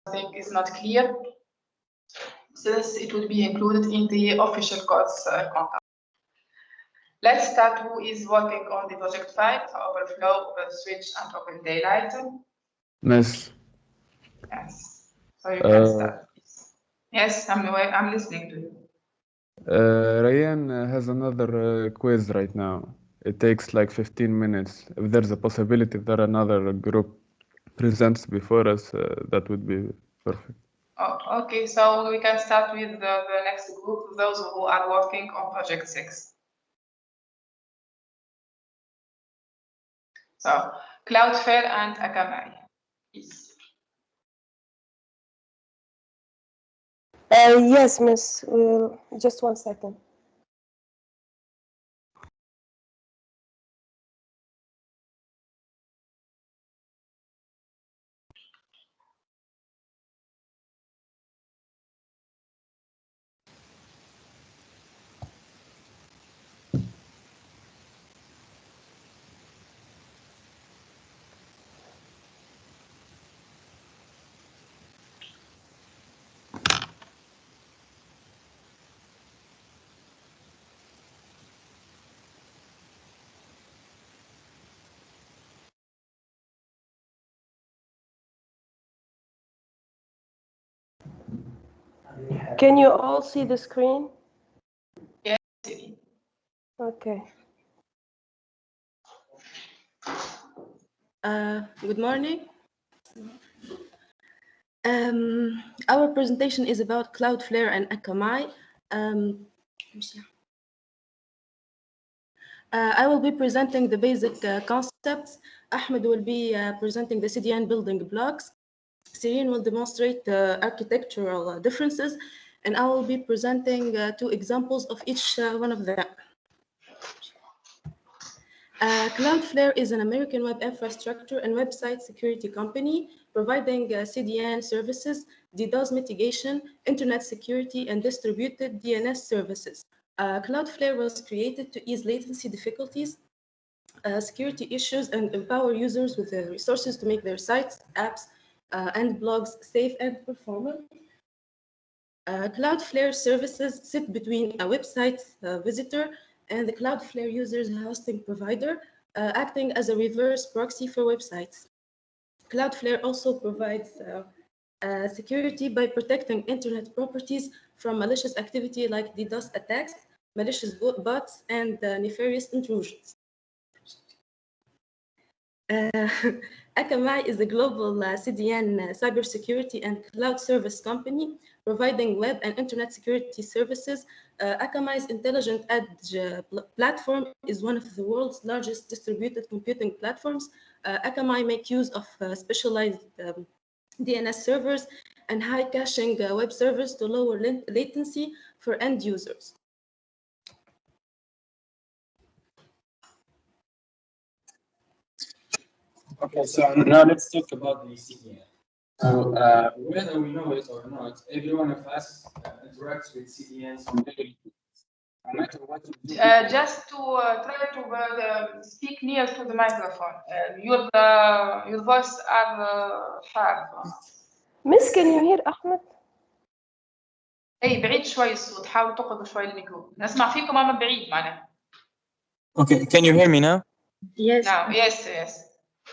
something is not clear, since it would be included in the official codes content. Let's start who is working on the project file, Overflow, OpenSwitch, and Open Daylight. Miss. Yes, so you can start. Yes, I'm listening to you. Ryan has another quiz right now. It takes like 15 minutes. If there's a possibility that another group presents before us, that would be perfect. Oh, okay, so we can start with the next group, those who are working on Project 6. So, Cloudflare and Akamai. Yes. Yes, Miss. Just 1 second. Can you all see the screen? Yes. Okay. Good morning. Our presentation is about Cloudflare and Akamai. I will be presenting the basic concepts. Ahmed will be presenting the CDN building blocks. Sirine will demonstrate the architectural differences, and I will be presenting 2 examples of each one of them. Cloudflare is an American web infrastructure and website security company providing CDN services, DDoS mitigation, internet security, and distributed DNS services. Cloudflare was created to ease latency difficulties, security issues, and empower users with the resources to make their sites, apps, and blogs safe and performant. Cloudflare services sit between a website visitor and the Cloudflare user's hosting provider, acting as a reverse proxy for websites. Cloudflare also provides security by protecting internet properties from malicious activity like DDoS attacks, malicious bots, and nefarious intrusions. Akamai is a global CDN cybersecurity and cloud service company providing web and internet security services. Akamai's Intelligent Edge platform is one of the world's largest distributed computing platforms. Akamai make use of specialized DNS servers and high caching web servers to lower latency for end users. Okay, so now let's talk about the CDN. So whether we know it or not, every one of us interacts with CDNs on daily basis. No matter what you do. Just to try to speak near to the microphone. Your voice are far. Miss, can you hear Ahmed? اي بعيد شوي الصوت، حاولوا تقربوا شوي الميكروفون، نسمع فيكم اما بعيد معناها. Okay, can you hear me now? Yes. Now, yes.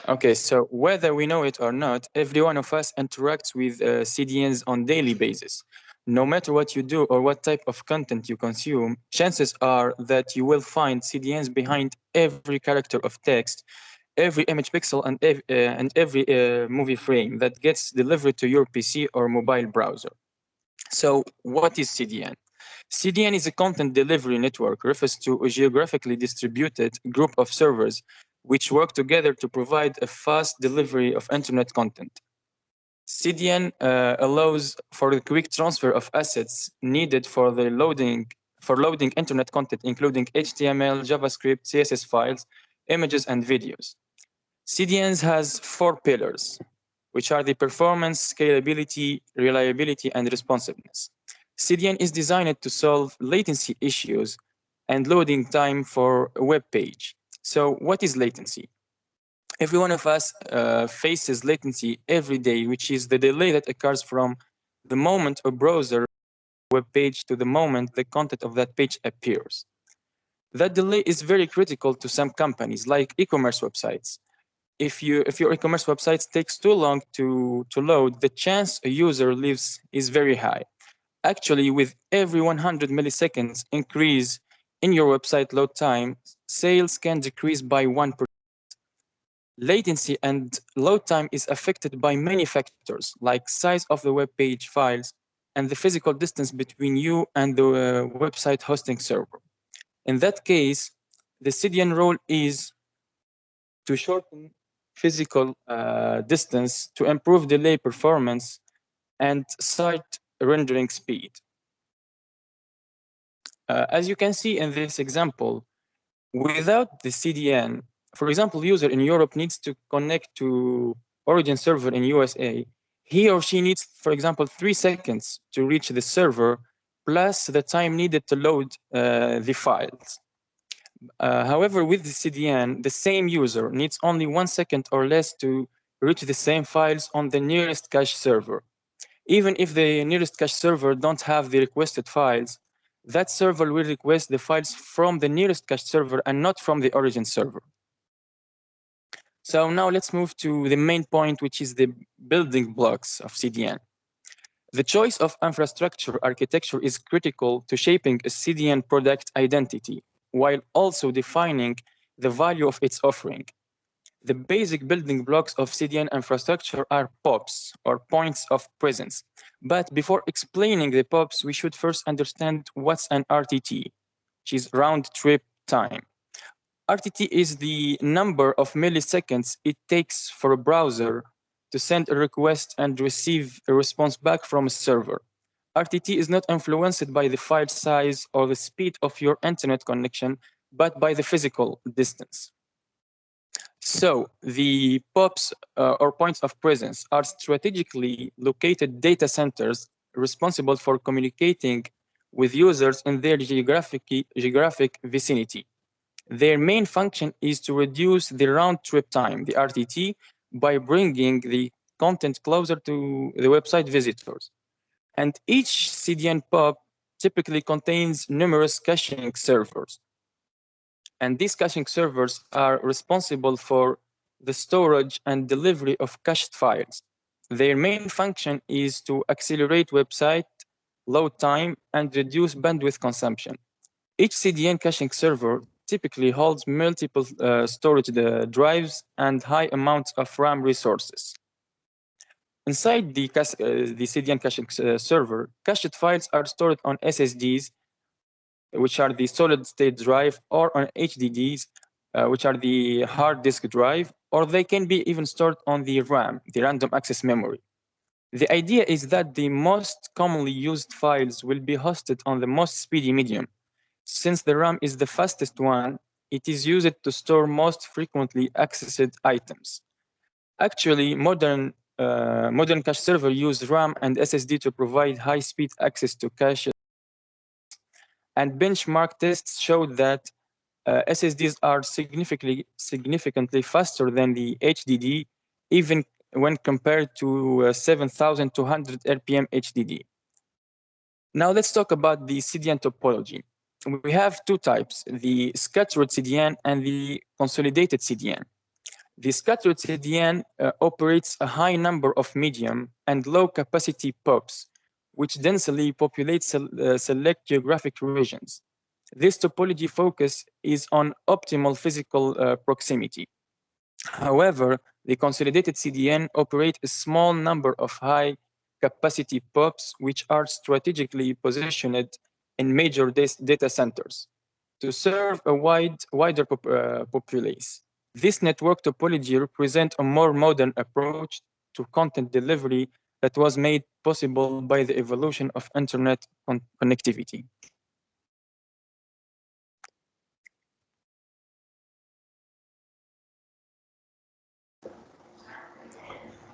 Okay, so whether we know it or not, every one of us interacts with CDNs on daily basis. No matter what you do or what type of content you consume, chances are that you will find CDNs behind every character of text, every image pixel, and every movie frame that gets delivered to your PC or mobile browser. So what is CDN? CDN is a content delivery network, refers to a geographically distributed group of servers which work together to provide a fast delivery of internet content. CDN allows for the quick transfer of assets needed for loading internet content, including HTML, JavaScript, CSS files, images, and videos. CDNs has 4 pillars, which are the performance, scalability, reliability, and responsiveness. CDN is designed to solve latency issues and loading time for a web page. So what is latency? Every one of us faces latency every day, which is the delay that occurs from the moment a browser web page to the moment the content of that page appears. That delay is very critical to some companies, like e-commerce websites. If your e-commerce website takes too long to load, the chance a user leaves is very high. Actually, with every 100 milliseconds increase in your website load time, sales can decrease by 1%. Latency and load time is affected by many factors, like size of the web page files and the physical distance between you and the website hosting server. In that case, the CDN role is to shorten physical distance to improve delay performance and site rendering speed. As you can see in this example, without the CDN, for example, user in Europe needs to connect to origin server in USA. He or she needs, for example, 3 seconds to reach the server, plus the time needed to load the files. However, with the CDN, the same user needs only 1 second or less to reach the same files on the nearest cache server. Even if the nearest cache server don't have the requested files, that server will request the files from the nearest cache server and not from the origin server. So now let's move to the main point, which is the building blocks of CDN. The choice of infrastructure architecture is critical to shaping a CDN product identity, while also defining the value of its offering. The basic building blocks of CDN infrastructure are POPs, or points of presence. But before explaining the POPs, we should first understand what's an RTT, which is round trip time. RTT is the number of milliseconds it takes for a browser to send a request and receive a response back from a server. RTT is not influenced by the file size or the speed of your internet connection, but by the physical distance. So the POPs or points of presence are strategically located data centers responsible for communicating with users in their geographic vicinity. Their main function is to reduce the round trip time, the RTT, by bringing the content closer to the website visitors. And each CDN POP typically contains numerous caching servers. And these caching servers are responsible for the storage and delivery of cached files. Their main function is to accelerate website load time and reduce bandwidth consumption. Each CDN caching server typically holds multiple storage drives and high amounts of RAM resources. Inside the CDN caching server, cached files are stored on SSDs, which are the solid state drive, or on HDDs, which are the hard disk drive, or they can be even stored on the RAM, the random access memory. The idea is that the most commonly used files will be hosted on the most speedy medium. Since the RAM is the fastest one, it is used to store most frequently accessed items. Actually, modern cache server use RAM and SSD to provide high-speed access to cache. And benchmark tests showed that SSDs are significantly faster than the HDD, even when compared to 7,200 RPM HDD. Now let's talk about the CDN topology. We have two types, the scattered CDN and the consolidated CDN. The scattered CDN operates a high number of medium and low capacity POPs, which densely populate select geographic regions. This topology focus is on optimal physical proximity. However, the consolidated CDN operate a small number of high capacity POPs, which are strategically positioned in major data centers to serve a wider populace. This network topology represents a more modern approach to content delivery that was made possible by the evolution of internet connectivity.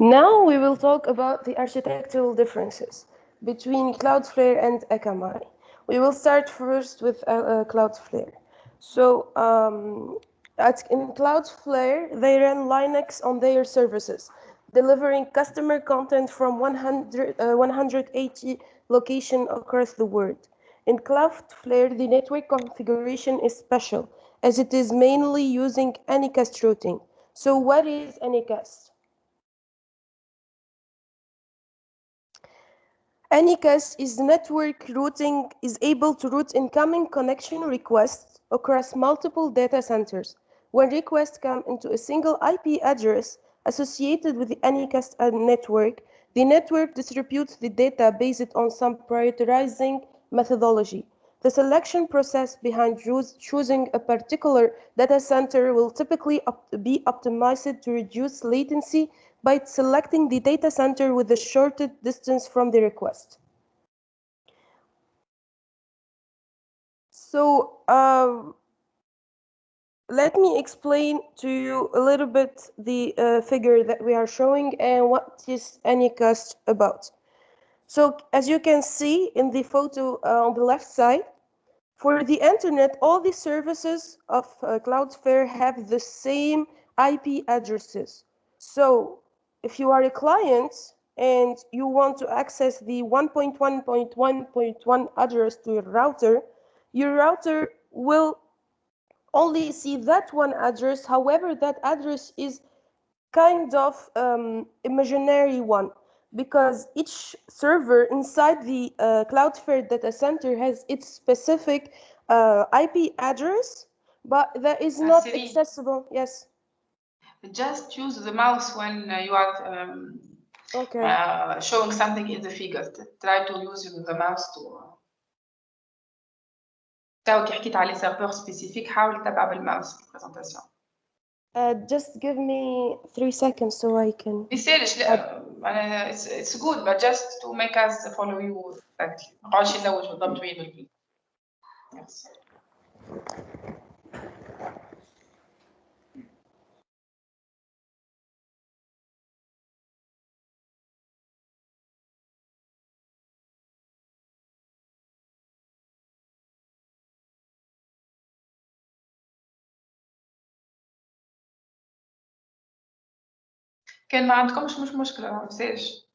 Now we will talk about the architectural differences between Cloudflare and Akamai. We will start first with Cloudflare. So In Cloudflare, they run Linux on their services, delivering customer content from 180 locations across the world. In Cloudflare, the network configuration is special, as it is mainly using Anycast routing. So what is Anycast? Anycast is network routing is able to route incoming connection requests across multiple data centers. When requests come into a single IP address associated with the Anycast network, the network distributes the data based on some prioritizing methodology. The selection process behind choosing a particular data center will typically be optimized to reduce latency by selecting the data center with the shortest distance from the request. So let me explain to you a little bit the figure that we are showing and what is Anycast about. So as you can see in the photo on the left side, for the internet, all the services of Cloudflare have the same IP addresses. So if you are a client and you want to access the 1.1.1.1 address to your router will only see that one address. However, that address is kind of imaginary one because each server inside the Cloudflare data center has its specific IP address, but that is not Siri. accessible. Yes. Just use the mouse when you are Okay. showing something in the figure. Try to use the mouse to كي حكيت على سيرفر سبيسيفيك حاول تتبع بالماوس البرزنتاسيون. Just give me 3 seconds so I can. بيسالش لا it's good but just to make us follow you exactly. ما نقعدش نلوج بالضبط وين الفيديو. Yes. كان ما عندكمش مش مشكلة ما تنساش.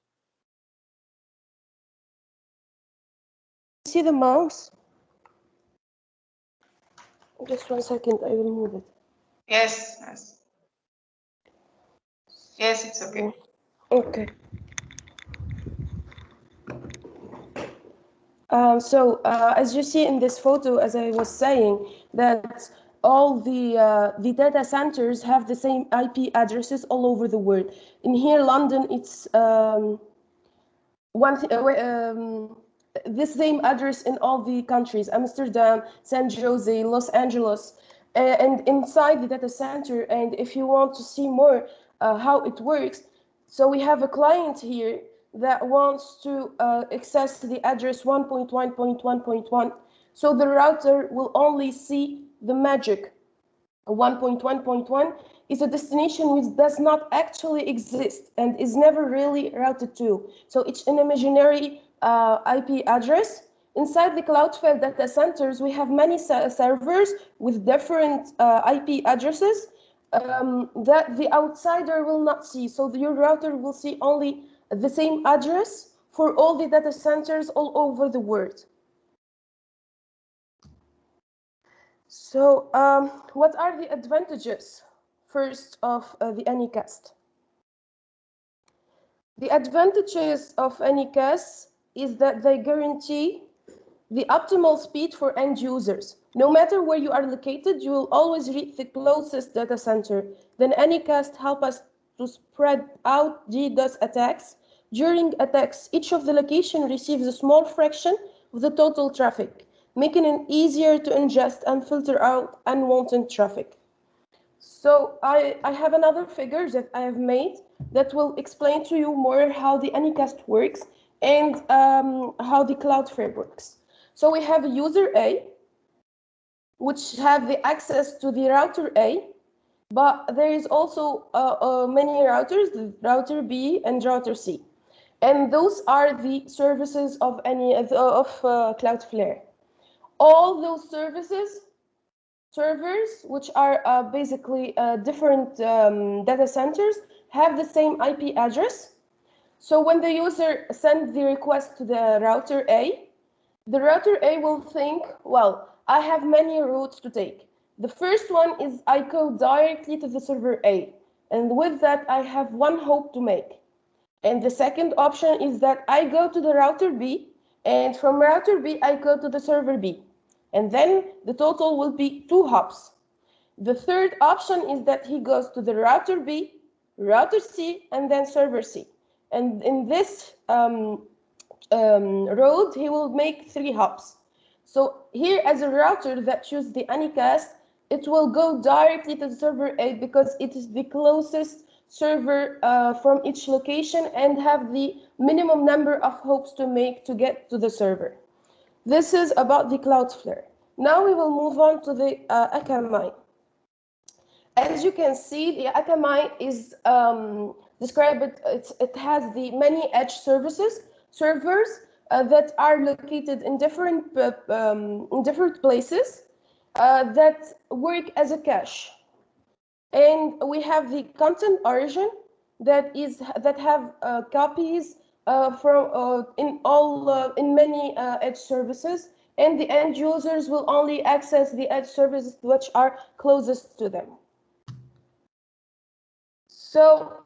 See the mouse? Just 1 second, I will move it. Yes, yes. Yes, it's okay. Okay. As you see in this photo, as I was saying, that all the data centers have the same IP addresses all over the world. In here, London, it's the same address in all the countries: Amsterdam, San Jose, Los Angeles, and inside the data center. And if you want to see more how it works, so we have a client here that wants to access the address 1.1.1.1. So the router will only see the magic 1.1.1 is a destination which does not actually exist and is never really routed to. So it's an imaginary IP address. Inside the Cloudflare data centers, we have many servers with different IP addresses that the outsider will not see. So your router will see only the same address for all the data centers all over the world. So what are the advantages, first, of the Anycast? The advantages of Anycast is that they guarantee the optimal speed for end users. No matter where you are located, you will always reach the closest data center. Then Anycast help us to spread out DDoS attacks. During attacks, each of the location receives a small fraction of the total traffic, making it easier to ingest and filter out unwanted traffic. So I have another figure that I have made that will explain to you more how the Anycast works and how the Cloudflare works. So we have user A, which have the access to the router A, but there is also many routers, the router B and router C. And those are the services of Cloudflare. All those services servers, which are basically different data centers, have the same IP address. So when the user sends the request to the router A, the router A will think, well, I have many routes to take. The first one is I go directly to the server A, and with that I have one hop to make. And the second option is that I go to the router B, and from router B I go to the server B. And then the total will be 2 hops. The third option is that he goes to the router B, router C, and then server C. And in this road, he will make 3 hops. So here, as a router that chooses the Anycast, it will go directly to the server A because it is the closest server from each location and have the minimum number of hops to make to get to the server. This is about the Cloudflare. Now we will move on to the Akamai. As you can see, the Akamai is described. It has the many edge servers that are located in different places that work as a cache. And we have the content origin that have copies in many edge services, and the end users will only access the edge services which are closest to them. So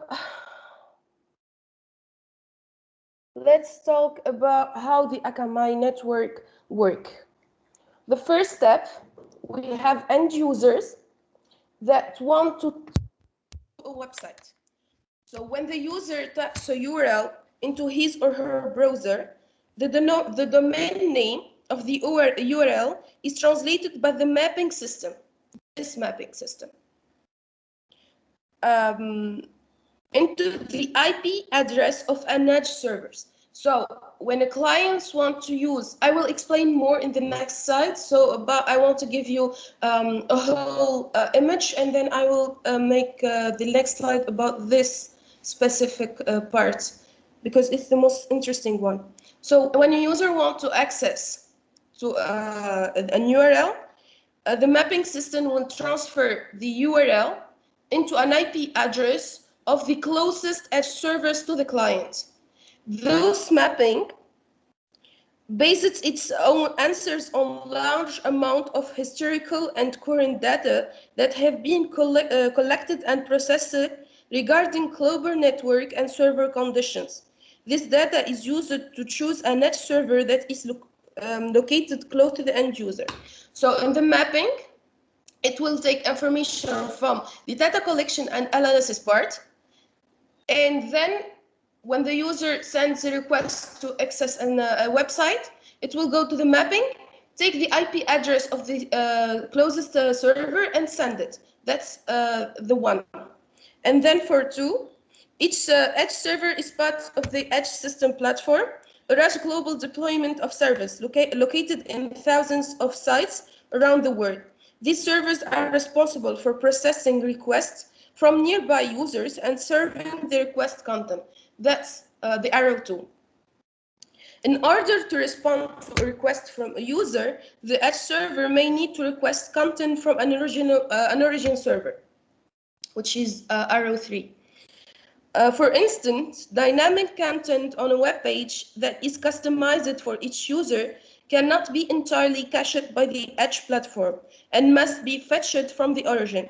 let's talk about how the Akamai network works. The first step, we have end users that want to a website. So when the user types a URL into his or her browser, the domain name of the URL is translated by the mapping system, this mapping system, into the IP address of an edge servers. So when a clients want to use, I will explain more in the next slide. So I want to give you a whole image, and then I will make the next slide about this specific part, because it's the most interesting one. So when a user wants to access to an URL, the mapping system will transfer the URL into an IP address of the closest edge servers to the client. Those mapping bases its own answers on large amount of historical and current data that have been collected and processed regarding global network and server conditions. This data is used to choose an edge server that is located close to the end user. So in the mapping, it will take information from the data collection and analysis part, and then when the user sends a request to access a website, it will go to the mapping, take the IP address of the closest server and send it. That's the one. And then for 2, each edge server is part of the edge system platform, a large global deployment of service located in thousands of sites around the world. These servers are responsible for processing requests from nearby users and serving the request content. That's the arrow tool. In order to respond to a request from a user, the edge server may need to request content from an origin server, which is arrow 3. For instance, dynamic content on a web page that is customized for each user cannot be entirely cached by the edge platform and must be fetched from the origin.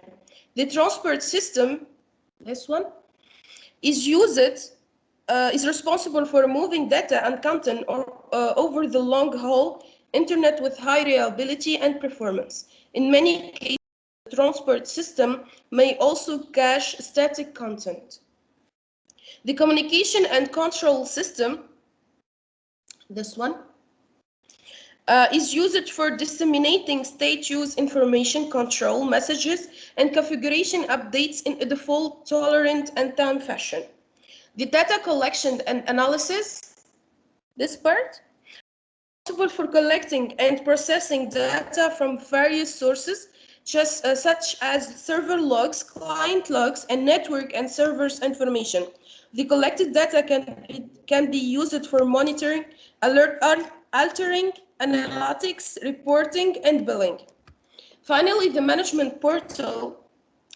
The transport system, this one, is responsible for moving data and content over the long-haul internet with high reliability and performance. In many cases, the transport system may also cache static content. The communication and control system, this one, is used for disseminating state use information, control messages, and configuration updates in a default, tolerant, and time fashion. The data collection and analysis, this part, is responsible for collecting and processing data from various sources, such as server logs, client logs, and network and servers information. The collected data can be used for monitoring, altering, analytics, reporting, and billing. Finally, the management portal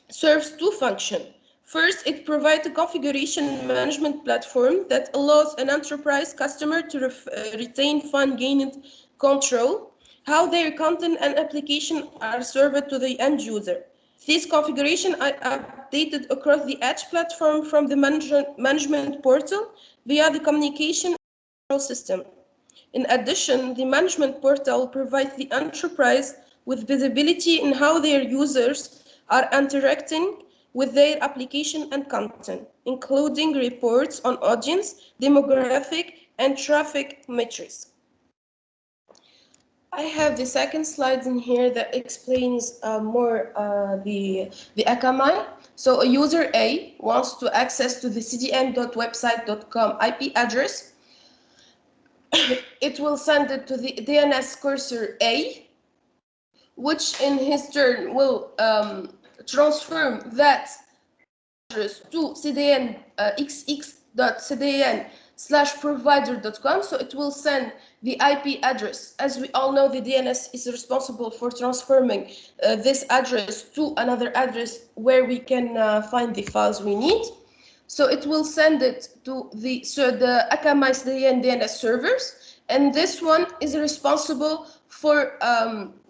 serves two functions. First, it provides a configuration management platform that allows an enterprise customer to retain fine-grained control how their content and application are served to the end user. These configurations are updated across the Edge platform from the management portal via the communication system. In addition, the management portal provides the enterprise with visibility in how their users are interacting with their application and content, including reports on audience, demographic, and traffic metrics. I have the second slide in here that explains more the Akamai. So a user A wants to access to the cdn.website.com IP address. It will send it to the DNS cursor A, which in his turn will transform that address to cdn xx.cdn/provider.com. So it will send the IP address. As we all know, the DNS is responsible for transforming this address to another address where we can find the files we need. So it will send it to the Akamai CDN DNS servers, and this one is responsible for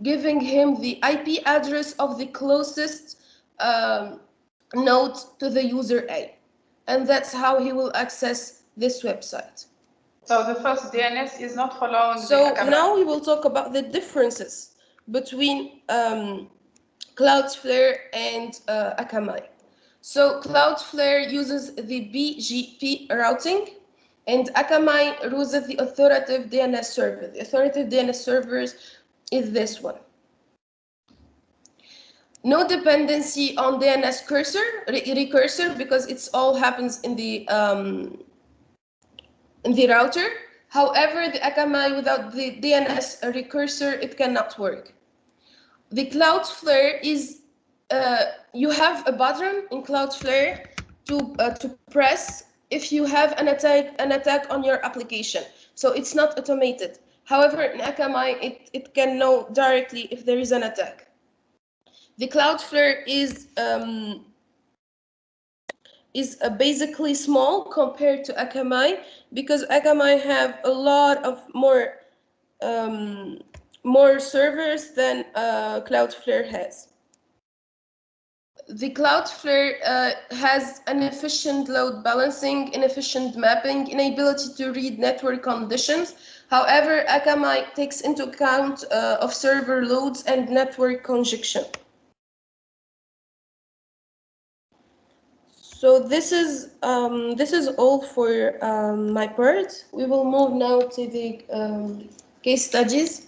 giving him the IP address of the closest node to the user A, and that's how he will access this website. So the first DNS is not following So the Akamai. now we will talk about the differences between Cloudflare and Akamai. So Cloudflare uses the BGP routing, and Akamai uses the authoritative DNS server. The authoritative DNS servers is this one. No dependency on DNS recursor, because it's all happens in the router. However, the Akamai without the DNS recursor, it cannot work. The Cloudflare is you have a button in Cloudflare to press if you have an attack on your application. So it's not automated. However, in Akamai, it can know directly if there is an attack. The Cloudflare is basically small compared to Akamai, because Akamai have a lot of more servers than Cloudflare has. The Cloudflare has an efficient load balancing, inefficient mapping, inability to read network conditions. However, Akamai takes into account of server loads and network congestion. So this is all for my part. We will move now to the case studies.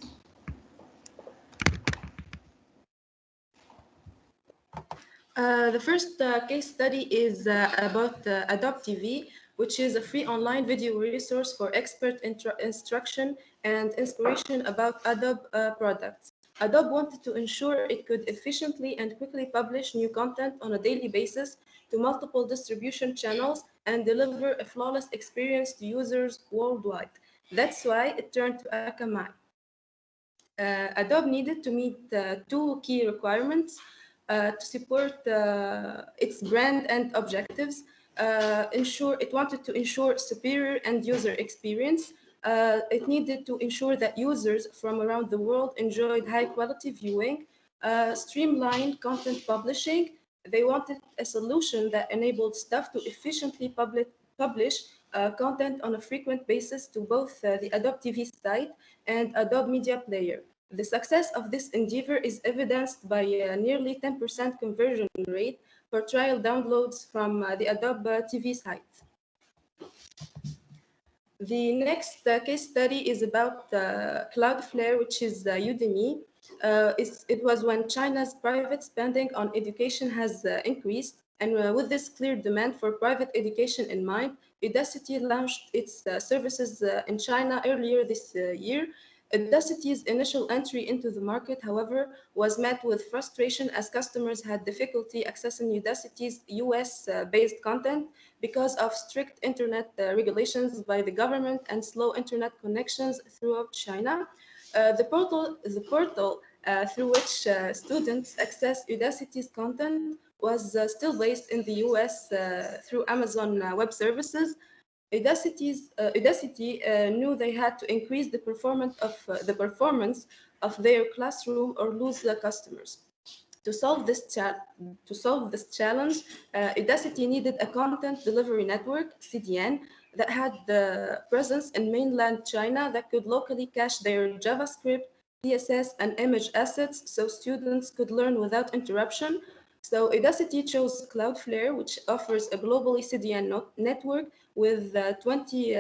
The first case study is about Adobe TV, which is a free online video resource for expert instruction and inspiration about Adobe products. Adobe wanted to ensure it could efficiently and quickly publish new content on a daily basis to multiple distribution channels and deliver a flawless experience to users worldwide. That's why it turned to Akamai. Adobe needed to meet two key requirements to support its brand and objectives. It wanted to ensure superior end user experience. It needed to ensure that users from around the world enjoyed high quality viewing, streamlined content publishing. They wanted a solution that enabled staff to efficiently publish content on a frequent basis to both the Adobe TV site and Adobe Media Player. The success of this endeavor is evidenced by a nearly 10% conversion rate for trial downloads from the Adobe TV site. The next case study is about Cloudflare, which is Udemy. It was when China's private spending on education has increased, and with this clear demand for private education in mind, Udacity launched its services in China earlier this year. Udacity's initial entry into the market, however, was met with frustration as customers had difficulty accessing Udacity's US-based content because of strict internet regulations by the government and slow internet connections throughout China. The portal through which students access Udacity's content was still based in the US through Amazon Web Services. Udacity knew they had to increase the performance of their classroom or lose the customers. To solve this challenge, Udacity needed a content delivery network (CDN) that had the presence in mainland China that could locally cache their JavaScript, CSS, and image assets so students could learn without interruption. So Udacity chose Cloudflare, which offers a globally CDN network with 20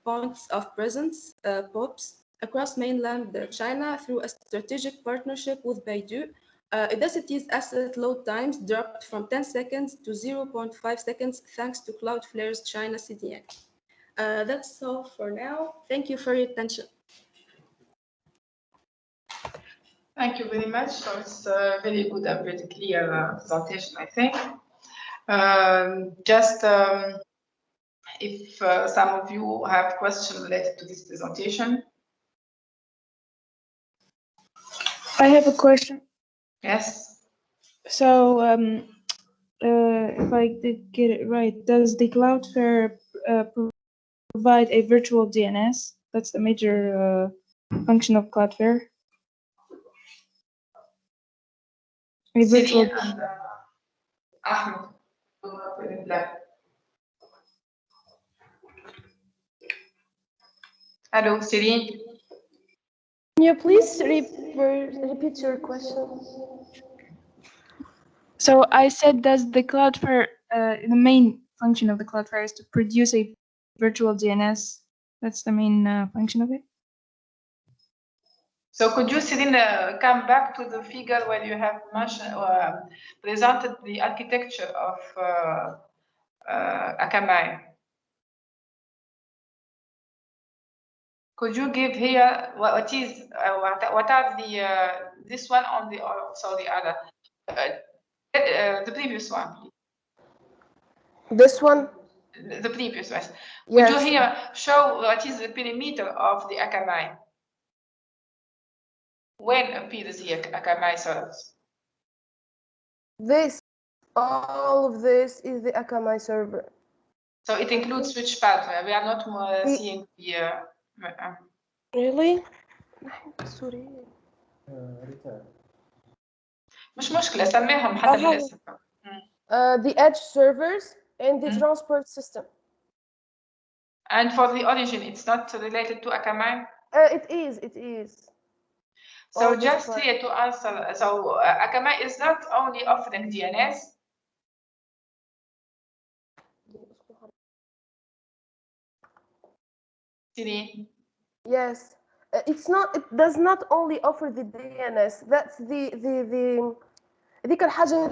points of presence, POPs, across mainland China through a strategic partnership with Baidu. Udacity's asset load times dropped from 10 seconds to 0.5 seconds thanks to Cloudflare's China CDN. That's all for now. Thank you for your attention. Thank you very much. So it's a very good and very clear presentation, I think. If some of you have questions related to this presentation. I have a question. Yes. So, if I did get it right, does the Cloudflare provide a virtual DNS? That's the major function of Cloudflare. A virtual. Ahmed. Hello, Céline. Can you please repeat your question? So I said, does the Cloudflare, the main function of the Cloudflare is to produce a virtual DNS? That's the main function of it. So could you, Céline, come back to the figure where you have presented the architecture of Akamai? Could you give here what are the this one on the the other the previous one, please. This one? The previous one. Yes. Could you here show what is the perimeter of the Akamai? When appears the Akamai servers? All of this is the Akamai server. So it includes switch path. We are not seeing the. Really? Sorry. مش مشكلة سميهم حتى بالاسم. The edge servers and the transport system. And for the origin, it's not related to Akamai? It is. So just here to answer, so Akamai is not only offering DNS. Yes, it's not. It does not only offer the DNS. That's هذيك الحاجة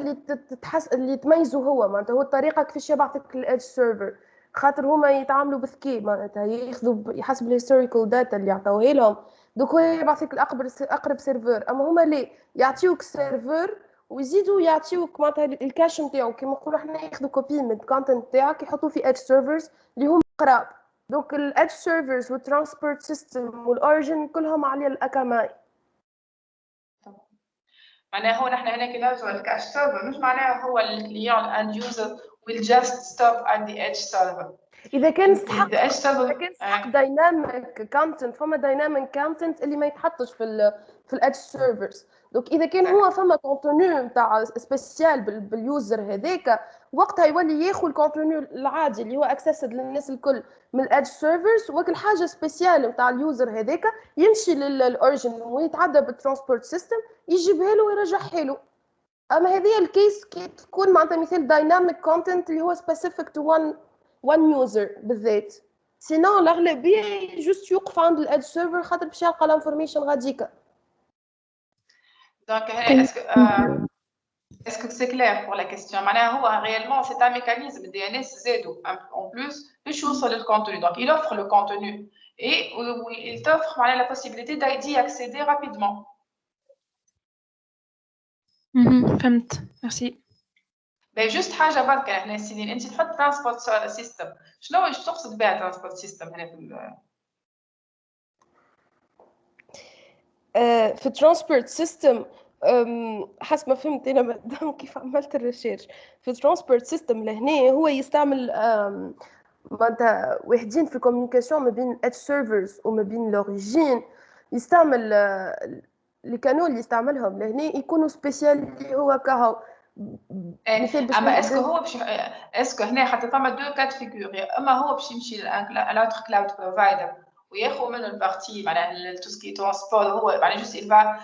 اللي تميزه هو معناتها هو الطريقة كيفاش يبعثك الإدج سيرفر خاطر هما يتعاملوا بثكي معناتها ياخذوا حسب الهيستوريكال داتا اللي يعطوه لهم دوك هو يبعثك الأقرب سيرفر أما هما ليه يعطيوك سيرفر ويزيدوا يعطيوك معناتها الكاش نتاعو كيما نقولوا احنا ياخذوا كوبي من الكونتنت تاعك يحطوه في إدج سيرفرز اللي هما قراب دوك الإدج سيرفرز والترانسبورت سيستم والأوريجين كلهم على الأكاماي. معناها هو نحن هنا كي نرجعوا للكاش سيرفر مش معناها هو الكليون اند يوزر will just stop at the edge server. إذا كان يستحق دايناميك كونتنت فما دايناميك كونتنت اللي ما يتحطش في الادج سيرفرز دوك إذا كان هو فما كونتوني نتاع سبيسيال باليوزر هذاك وقتها يولي ياخذ الكونتوني العادي اللي هو اكسسد للناس الكل من الادج سيرفرز وكل حاجه سبيسيال نتاع اليوزر هذاك يمشي للاوريجين ويتعدى بالترانسبورت سيستم يجيبها له ويرجعها له. اما هذه الكيس كي تكون معناتها مثال دايناميك كونتنت اللي هو سبيسيفيك تو وان يوزر بالذات سينو الاغلبيه جوست يوقف عند الادج سيرفر خاطر باش يلقى الانفورميشن غاديكا. دونك est-ce que c'est clair pour la question? معناها هو réellement c'est un mécanisme DNS زادو en plus باش يوصل للcontenu. Donc il offre le contenu et il t'offre معناها la possibilité d'y accéder rapidement. فهمت ميرسي. باهي جوست حاجه برك احنا سيدين انت تحط ترانسبورت سيستم شنو واش تقصد بها ترانسبورت سيستم هنا في في الترانسبورت سيستم حسب ما فهمت انا مادام كيف عملت الريسيرش في الترانسبورت سيستم لهنا هو يستعمل معناتها واحدين في الكوميونيكاسيون ما بين اتش سيرفرز وما بين لوريجين يستعمل اللي كانوا اللي يستعملهم لهنا يكونوا سبيسيال اللي هو كهو مثال باش اما اسكو هو باش اسكو هنا حتى فما دو كات فيغور اما هو باش يمشي لأوتر كلاود بروفايدر وياخذ منه البارتي معناها تو سكي ترونسبور هو معناها جوست il va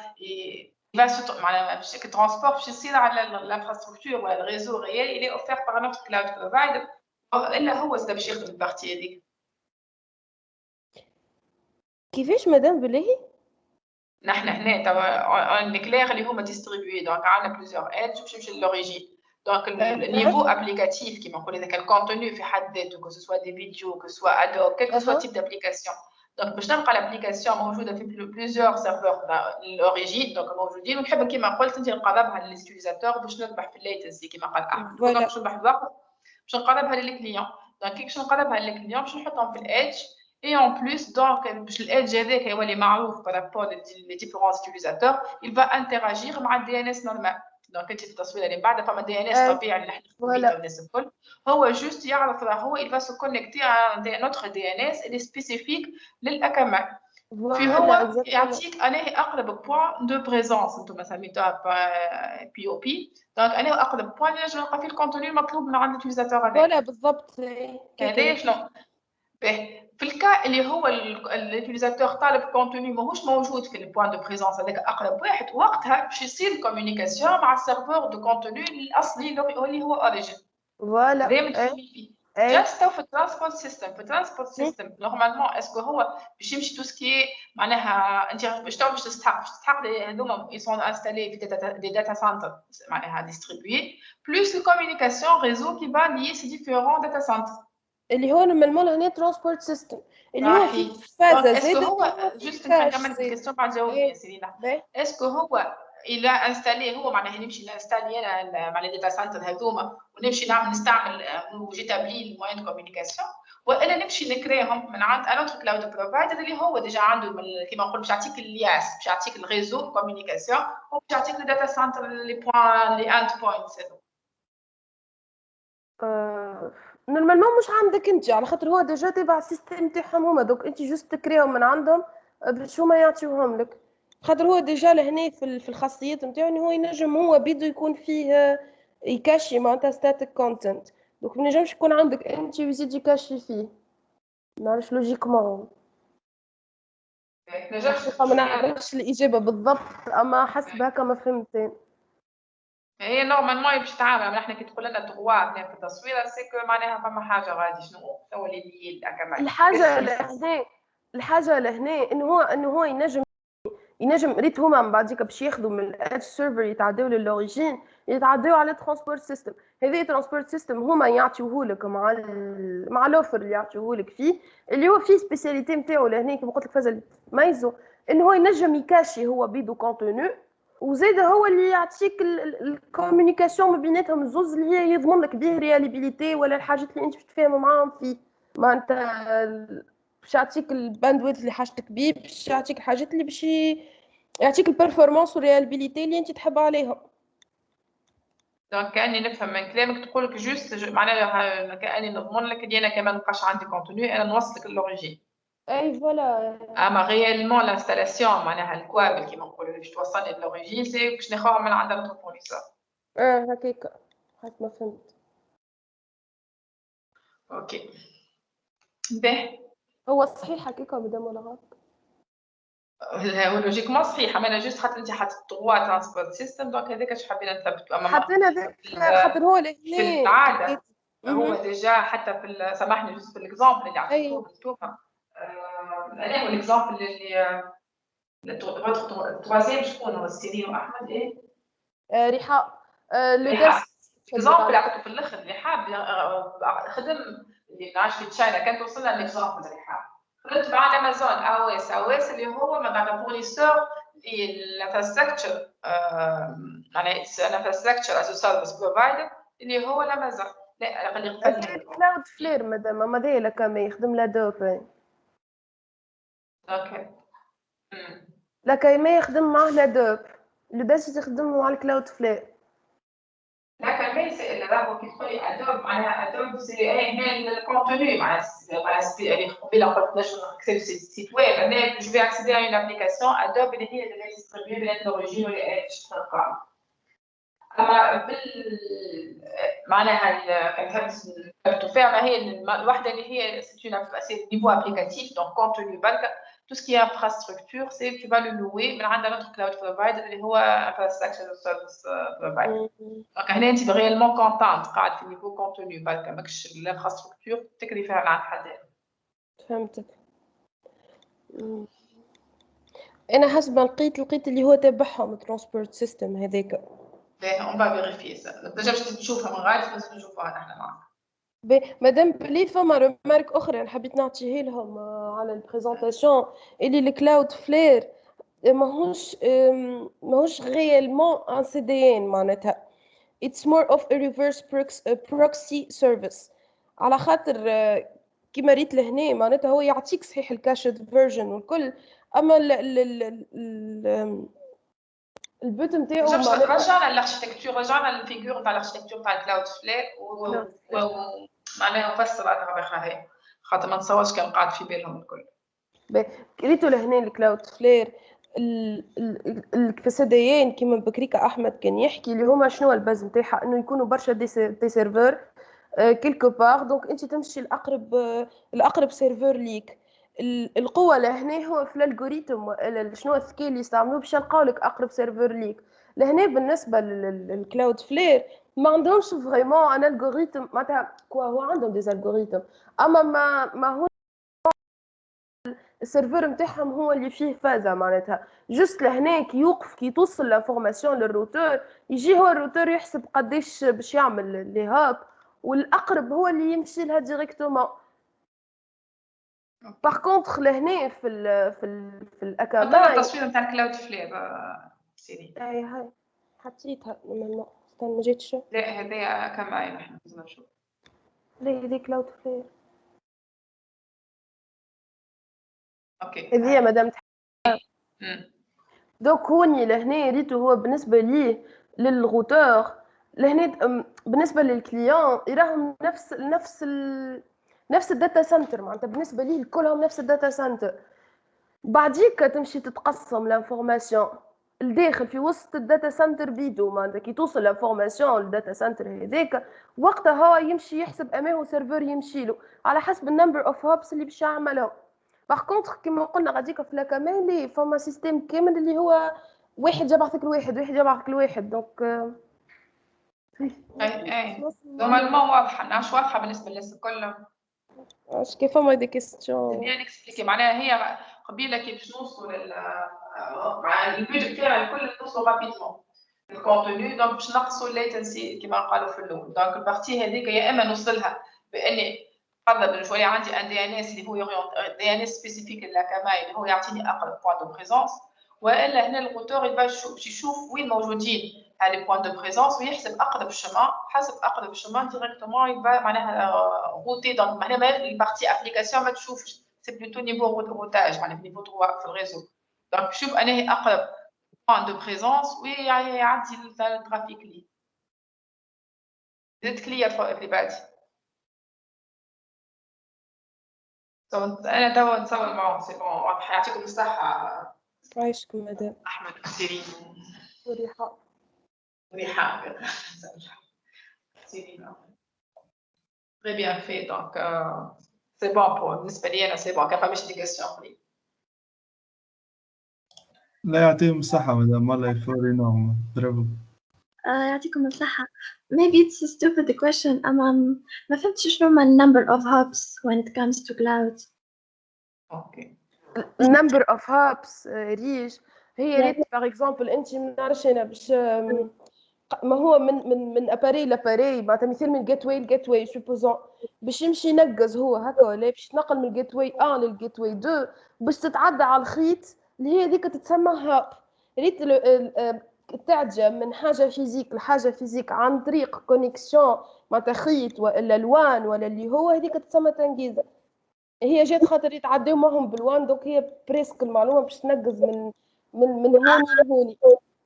معناها باش الترونسبور باش يصير على الانفراستركتور ولا الريزو ريال اللي اوفير باغ نوتر كلاود بروفايدر الا هو زاد باش يخدم البارتي هذيك. كيفاش مدام بالله نحن هنا توا اون كلير اللي هما ديستريبيي دونك عندنا بليزيور ايدج باش يمشي للوريجين دونك النيفو ابليكاتيف كيما نقولوا اذا كان كونتوني في حد ذاته كو سوا دي فيديو كو سوا ادوب كيل كو سوا تيب دابليكاسيون دونك باش نلقى الابليكاسيون موجوده في بليزيور سيرفور لوريجين دونك موجودين ونحب كيما قلت انت نقربها لليوتيزاتور باش نربح في الليتنسي كيما قال احمد باش نربح الوقت باش نقربها للكليون دونك كي باش نقربها للكليون باش نحطهم في الايدج. Et en plus, donc, l'edge avec les معروف par rapport les différents utilisateurs, il va interagir avec le DNS normal. Donc, انت في التصوير اللي بعد فما DNS طبيعي اللي نحن فيه الناس الكل هو جوست يعرف هو il va se connecter à notre DNS اللي spécifique للأكمل. في هو يعطيك أنا أقرب point de présence انتم سميتوها POP. donc أنا أقرب point اللي نجم نلقى فيه الكونتوني المطلوب من عند اليوزاتور هذاك. ولا بالضبط. هذايا شنو؟ في الكا اللي هو اليوتيليزاتور طالب كونتوني ماهوش موجود في البوان دو بريزونس هذاك اقرب واحد وقتها باش يصير الكوميونيكاسيون مع السيرفور دو كونتوني الاصلي اللي هو اوريجين. فوالا هذا متفاهمين فيه. جاست في الترانسبورت سيستم نورمالمون اسكو هو باش يمشي تو سكي معناها انت باش تستحق هذوما يسون انستالي في دي داتا سنتر معناها ديستريبيي بلوس الكوميونيكاسيون ريزو كي با لي سي ديفيرون داتا سنتر اللي هو نورمالمون هنا ترانسبورت سيستم اللي هو في فازه زايده. هو جوست نكمل الكيستيون بعد جاوبني يا سيرينا. اسكو هو الى انستالي هو معناها نمشي نانستالي انا مع الداتا سنتر هذوما ونمشي نستعمل جيتابلي الموين كوميونيكاسيون وانا نمشي نكريهم من عند انوتر كلاود بروفايدر اللي هو ديجا عنده كيما نقول باش يعطيك الياس باش يعطيك الريزو كوميونيكاسيون وباش يعطيك الداتا سنتر لي بوين لي اند بوينتس هذو. نورمالمون مش عندك انت على خاطر هو ديجا تبع السيستم تاعهم هما دوك انت جوست تكريهم من عندهم باش هما يعطيوهم لك خاطر هو ديجا لهنا في الخاصيات نتاعو ان هو ينجم هو بيدو يكون فيه يكاشي معناتها ستاتيك كونتنت دوك ما ينجمش يكون عندك انت ويزيد يكاشي فيه ما نعرفش لوجيكمون ما نعرفش الاجابه بالضبط اما حسب هكا ما فهمتين. هي نورمالمون باش تتعامل نحن كي تقول لنا تغوا هنا في التصويره سيكو معناها فما حاجه غادي شنو هو اللي الاكمل الحاجه لهنا انه هو ينجم ريت هما من بعديك باش ياخذوا من الادج سيرفر يتعداو للوريجين يتعداو على الترانسبورت سيستم هذا الترانسبورت سيستم هما يعطيوه لك مع الاوفر اللي يعطيوه لك فيه اللي هو فيه سبيسياليتي نتاعو لهنا كيما قلت لك فاز اللي تميزو انه هو ينجم يكاشي هو بيدو كونتوني وزيد هو اللي يعطيك الكوميونيكاسيون ما بيناتهم الزوز اللي هي يضمن لك به رياليبيليتي ولا الحاجات اللي انت باش تفهم معاهم فيه معناتها باش يعطيك الباندويت اللي حاجتك بيه باش يعطيك الحاجات اللي باش يعطيك البرفورمانس والرياليبيليتي اللي انت تحب عليهم. دونك كاني نفهم من كلامك تقول لك جوست معناها كاني نضمن لك اللي انا كمان مابقاش عندي كونتوني انا نوصلك للوريجين. اي فوالا. اما ريالمون لانستالاسيون معناها الكوابل كيما نقولوا باش توصلني للوريجين سي باش ناخذها من عند نوتر فورنيسور. هكاك حسب ما فهمت. اوكي باهي هو صحيح هكاك مدام ولا غلط؟ هو لوجيكمون صحيح اما انا جوست خاطر انت حطيت 3 ترانسبورت سيستم دونك هذاك اش حبينا نثبتوا اما حطينا هذاك خاطر هو في العاده هو ديجا حتى في سامحني جوست في الاكزامبل اللي عطيتوه انتوما انا هو الاكزامبل اللي التروازيام شكون هو سيرين واحمد ايه رحاب لو درس الاكزامبل اللي عطيته في الاخر اللي حاب خدم اللي عايش في تشاينا كانت وصلنا الاكزامبل اللي حاب خدمت مع امازون اويس اللي هو معناتها فورنيسور للانفراستراكشر معناها الانفراستراكشر از سيرفيس بروفايدر اللي هو الامازون لا اللي قبل كلاود فلير مدام ما ذي لك ما يخدم لا دوب اوكي ما يخدم معاه لادوب لباش يخدم مع الكلاود فلير. لا كان ما يسأل راهو كي تقولي ادوب معناها ادوب سي هي الكونتوني مع اللي قبيله قلت نجم نكتب سيت ويب انا جو في اكسيدي على اون ابليكاسيون ادوب اللي هي اللي ديستريبيو بين لوريجين ولا ايش تلقى. اما معناها كنحب تفهم هي الوحده اللي هي سي نيفو ابليكاتيف دونك كونتوني بالك tout ce qui est infrastructure c'est tu vas le louer من عندنا notre cloud provider اللي هو infrastructure service provider. دونك هنا انت ريالمون كونتانت قاعد في نيفو كونتوني بالك ماكش الانفراستركتور تكري فيها مع حد. فهمتك. انا حسب لقيت اللي هو تبعهم ترانسبورت سيستم هذاك. باهي اون با فيريفي سا ديجا باش تشوفها من غادي بس نشوفوها نحن معاك. مادام بلي فما ريمارك اخرى حبيت نعطيه لهم على البريزونطاسيون اللي الكلاود فلير ماهوش غيالمون ان سي دي ان معناتها it's more of a reverse proxy service على خاطر كيما ريت لهنا معناتها هو يعطيك صحيح الكاشد فيرجن والكل اما البوت نتاعو رجعنا للاركتيكتور رجعنا للفيغور تاع الاركتيكتور تاع الكلاود فلير معناها نفسر على هذه خاطر ما نتصورش كان قاعد في بالهم الكل. ريتو لهنا الكلاود فلير الفساديين كيما بكريكا احمد كان يحكي اللي هما شنو الباز نتاعها انه يكونوا برشا دي سيرفور كيلكو بار دونك انت تمشي الاقرب سيرفور ليك. القوه لهنا هو في الالغوريثم شنو الذكاء اللي يستعملوه باش يلقاو لك اقرب سيرفور ليك. لهنا بالنسبه للكلاود فلير ما عندهمش فريمون ان الغوريثم معناتها هو عندهم دي الغوريثم اما ما هو السيرفر نتاعهم هو اللي فيه فازه معناتها جست لهنا كي يوقف كي توصل لانفورماسيون للروتور يجي هو الروتور يحسب قداش باش يعمل لي هاب والاقرب هو اللي يمشي لها ديريكتومون. باغ كونطخ لهنا في الاكامل التصوير نتاع الكلاود فلير سيري هاي حطيتها نورمالمون استنى ما جاتش. لا هذايا كما نحن لازم نشوف لا هذي كلاود فلير اوكي هذه مدام دوك هوني لهنا ريتو هو بالنسبه ليه للغوتور لهنا بالنسبه للكليون يراهم نفس الداتا سنتر معناتها بالنسبه ليه كلهم نفس الداتا سنتر. بعديك تمشي تتقسم لانفورماسيون الداخل في وسط الداتا سنتر بيدو معناتها كي توصل لانفورماسيون الداتا سنتر هذاك وقتها هو يمشي يحسب امامه سيرفر يمشي له على حسب النمبر اوف هوبس اللي باش يعملهم. باغ كونطخ كيما قلنا غاديك في لاكاميلي فما سيستيم كامل اللي هو واحد جابعثك لواحد جابعثك لواحد دونك اي نورمالمون واضحه ناش واضحه بالنسبه للناس الكل. اش كيف فما دي كيستيون بيان اكسبليكي معناها هي قبيله كي باش نوصلوا مع البيج تاعي الكل نوصلوا رابيدمون الكونتوني دونك باش نقصوا الليتنسي كيما قالوا في الاول دونك البارتي هذيك يا اما نوصلها باني فرضا شويه عندي ان دي ان اس اللي هو دي ان اس سبيسيفيك لاكاماي اللي هو يعطيني اقرب بوان دو بريزونس والا هنا الغوتور باش يشوف وين موجودين هالي بوان دو بريزونس ويحسب اقرب شمان حسب اقرب شمان ديريكتومون يبقى معناها روتي دونك معناها البارتي ابليكاسيون ما تشوفش سي بلوتو نيفو روتاج معناها نيفو 3 في الريزو دونك شوف انا اقرب بوان دو بريزونس ويعدي الترافيك لي زدت كليا في بعد انا توا نتصور معهم سي بون واضح. يعطيكم الصحه. عايشكم مدام احمد سيرين وريحه سيرين très bien fait donc c'est bon pour بالنسبه لي انا سي بون كان فماش دي كيسيون لي. لا يعطيهم الصحة مدام الله يفورينهم برافو. يعطيكم الصحة. Maybe it's a stupid question. ما فهمتش شنو هما number of hubs when it comes to cloud. اوكي number of hubs ريش هي ريت باغ اكزومبل انت ما نعرفش انا باش ما هو من اباري لاباري معناتها مثال من جيت واي سوبوزون باش يمشي ينقز هو هكا ولا باش يتنقل من الجيت واي 1 للجيت واي 2 باش تتعدى على الخيط اللي هي هذيك تتسمى هاب. ريت تعجب من حاجه فيزيك لحاجه فيزيك عن طريق كونيكسيون معناتها خيط ولا الوان ولا اللي هو هذيك تتسمى تنقيزه. هي جات خاطر يتعداو معهم بالوان دوك هي بريسك المعلومه باش تنقز من هوني لهوني.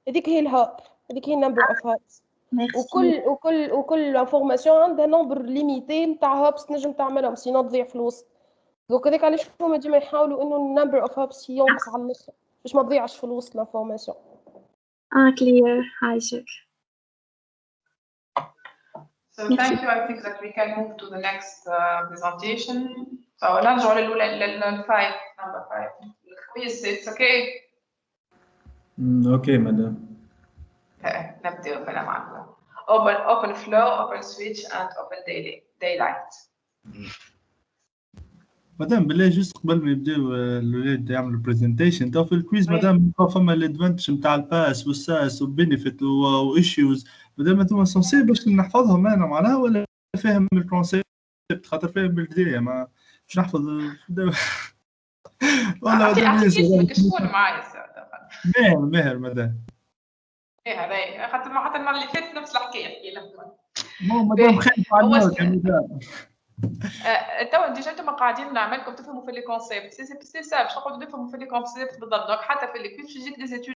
هذيك هي الهاب، هذيك هي number of hubs. وكل انفورماسيون عندها نمبر ليميتي نتاع هابس تنجم تعملهم سينو تضيع في الوسط. دوك هذاك علاش هما ديما يحاولوا انه النمبر اوف هابس ينقص على الاخر باش ما تضيعش في الوسط الانفورماسيون. clear. Hi, sir. So thank you. I think that we can move to the next presentation. So نرجع للفايف number 5. Quiz, it's okay. اوكي مدام. نبدأ الكلام عنه. Open flow, open switch, and open daylight. مدام بالله جست قبل ما يبداو الولاد يعملوا برزنتيشن تو في الكويز مدام فما الادفانتج نتاع الباس والساس وبينيفيت وايشوز مدام انتم سونسي باش نحفظهم انا معناها ولا فاهم الكونسيبت خاطر فاهم بالبدايه ما باش نحفظ ولا اسمك شكون معايا ماهر مدام ماهر خاطر ما حتى المره اللي فاتت نفس الحكايه احكي لك مدام خايف علينا تو ديجا انتم قاعدين نعملكم تفهموا في لي كونسيبت سي سا باش نقعدوا نفهموا في لي كونسيبت بالضبط. دونك حتى في لي كويز يجيك دي زيتود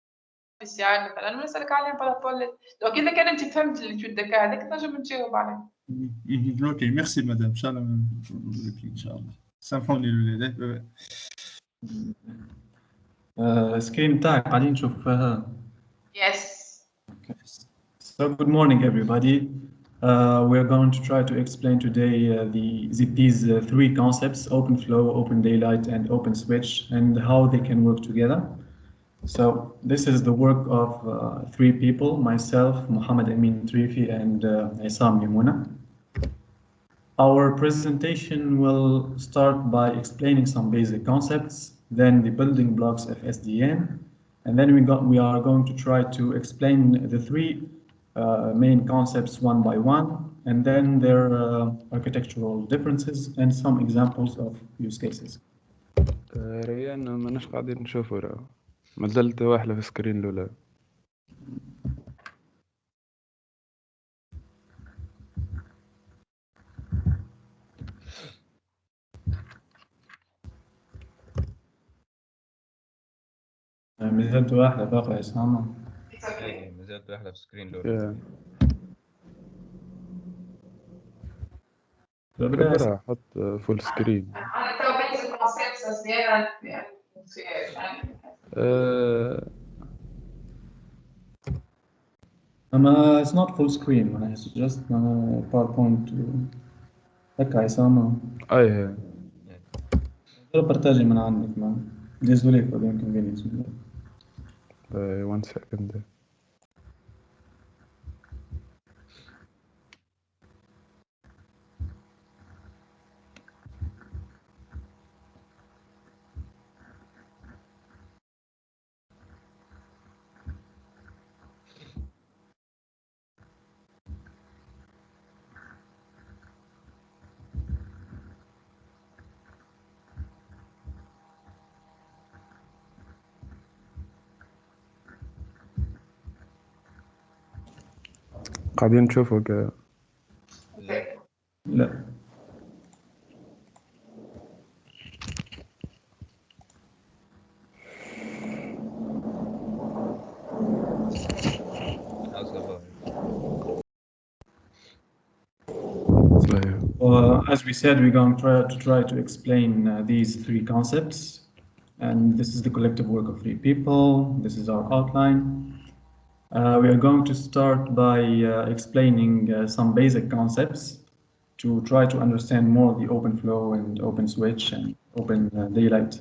سبيسيال مثلا ونسالك عليهم بارابول. دونك اذا كان انت فهمت ليتود داك هذاك تنجم تجاوب عليه. اوكي ميرسي مدام ان شاء الله ان شاء الله سامحوني الولاد. سكرين تاعك قاعدين نشوف فيها. Yes. So good morning everybody. We're going to try to explain today these three concepts: open flow, open daylight, and open switch, and how they can work together. So this is the work of three people: myself, Mohammed Amin Trifi, and Isam Yamuna. Our presentation will start by explaining some basic concepts, then the building blocks of SDN, and then we are going to try to explain the three main concepts one by one, and then their architectural differences and some examples of use cases. ريان ماناش قاعدين نشوفه راه مازلت واحدة في السكرين الأولى. مازلت واحدة باقي اسمها. مازلت واحدة في السكرين الأولى. برا حط فول سكرين. انا تو بين الكونسيبت زياده أما it's not full screen معناها it's just PowerPoint هكا عصام. أيه. بارتاجي من عندك ما. Désolé for the inconvenience. 1 second. قاعدين نشوفك. لا as we said, we're going to try to explain these three concepts, and this is the collective work of three people. This is our outline. We are going to start by explaining some basic concepts to try to understand more the open flow and open switch and open daylight.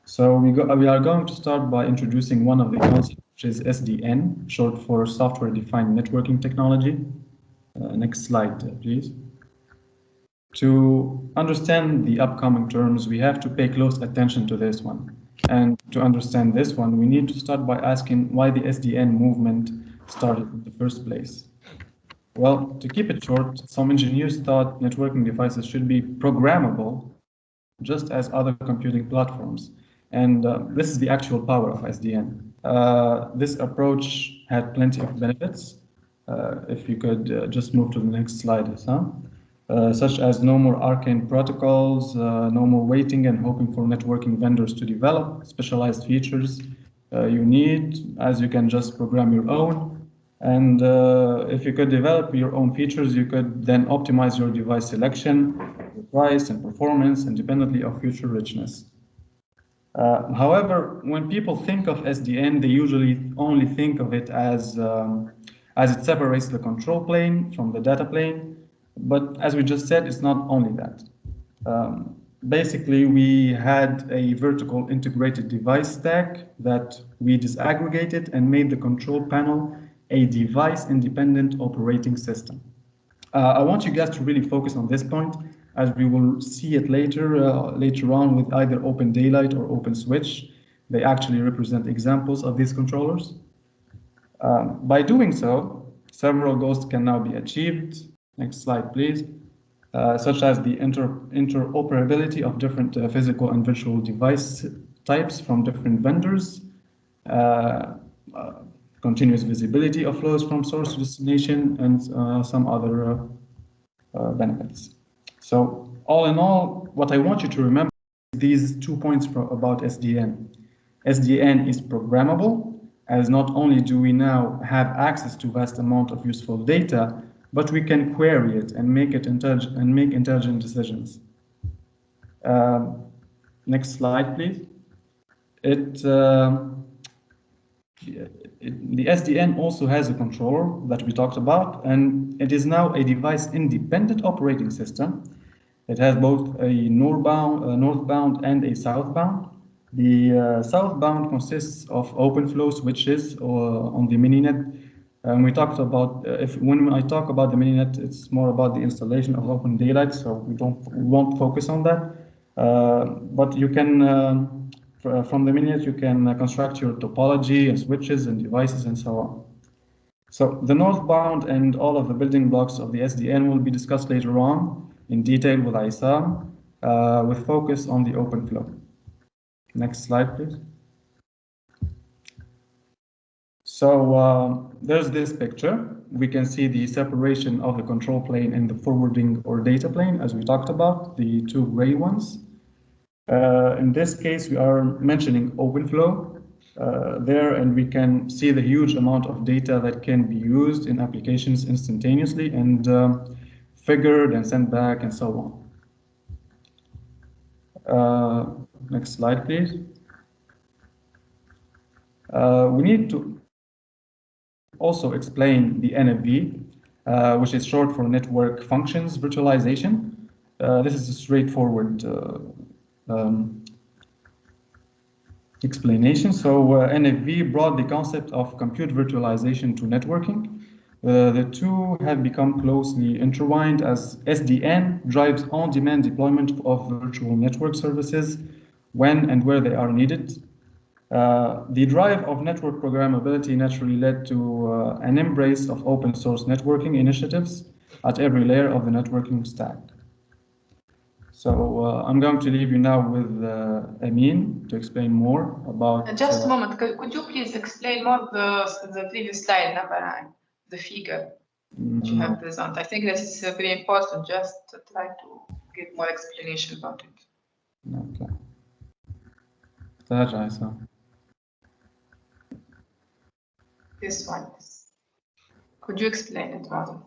So we are going to start by introducing one of the concepts, which is SDN, short for Software Defined Networking Technology. Next slide, please. To understand the upcoming terms, we have to pay close attention to this one. And to understand this one, we need to start by asking why the SDN movement started in the first place. Well, to keep it short, some engineers thought networking devices should be programmable, just as other computing platforms. And this is the actual power of SDN. This approach had plenty of benefits. If you could just move to the next slide, Hassan. Such as no more arcane protocols, no more waiting and hoping for networking vendors to develop specialized features, you need, as you can just program your own. And if you could develop your own features, you could then optimize your device selection, your price and performance independently of feature richness. However, when people think of SDN, they usually only think of it as it separates the control plane from the data plane. But as we just said, it's not only that. Basically, we had a vertical integrated device stack that we disaggregated and made the control panel a device-independent operating system. I want you guys to really focus on this point, as we will see it later on with either Open Daylight or Open Switch. They actually represent examples of these controllers. By doing so, several goals can now be achieved. Next slide, please. Such as the interoperability of different physical and virtual device types from different vendors, continuous visibility of flows from source to destination, and some other benefits. So all in all, what I want you to remember is these 2 points about SDN. SDN is programmable, as not only do we now have access to vast amount of useful data, but we can query it and make intelligent decisions. Next slide, please. The SDN also has a controller that we talked about, and it is now a device-independent operating system. It has both a northbound and a southbound. The southbound consists of OpenFlow switches on the Mininet. We talked about when I talk about the Mininet, it's more about the installation of Open Daylight, so we won't focus on that. But you can from the Mininet you can construct your topology and switches and devices and so on. So the northbound and all of the building blocks of the SDN will be discussed later on in detail with Aissam, with focus on the OpenFlow. Next slide, please. So there's this picture. We can see the separation of the control plane and the forwarding or data plane, as we talked about, the two gray ones. In this case, we are mentioning OpenFlow there, and we can see the huge amount of data that can be used in applications instantaneously and figured and sent back and so on. Next slide, please. We need to also explain the NFV, which is short for Network Functions Virtualization. This is a straightforward explanation. So NFV brought the concept of compute virtualization to networking. The two have become closely intertwined as SDN drives on-demand deployment of virtual network services when and where they are needed. The drive of network programmability naturally led to an embrace of open source networking initiatives at every layer of the networking stack. So I'm going to leave you now with Amin to explain more about... Just a moment, could you please explain more the previous slide, number 9, the figure that you have presented? I think this is very important, just to try to get more explanation about it. Okay. This one. Could you explain it, rather?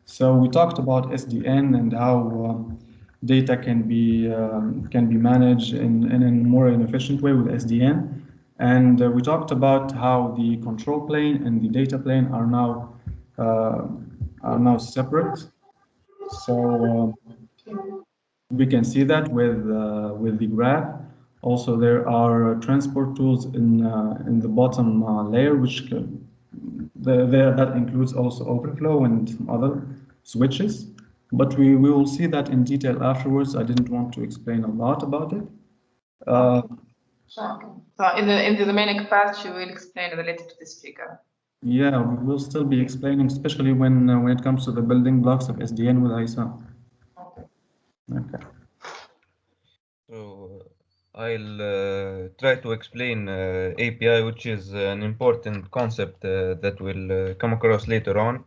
So we talked about SDN and how data can be managed in a more efficient way with SDN, and we talked about how the control plane and the data plane are now separate. So we can see that with the graph. Also, there are transport tools in the bottom layer, which that includes also OpenFlow and some other switches. But we will see that in detail afterwards. I didn't want to explain a lot about it. So in the remaining part, you will explain related to this figure. Yeah, we will still be explaining, especially when it comes to the building blocks of SDN with Aissam. Okay. So I'll try to explain API, which is an important concept that will come across later on.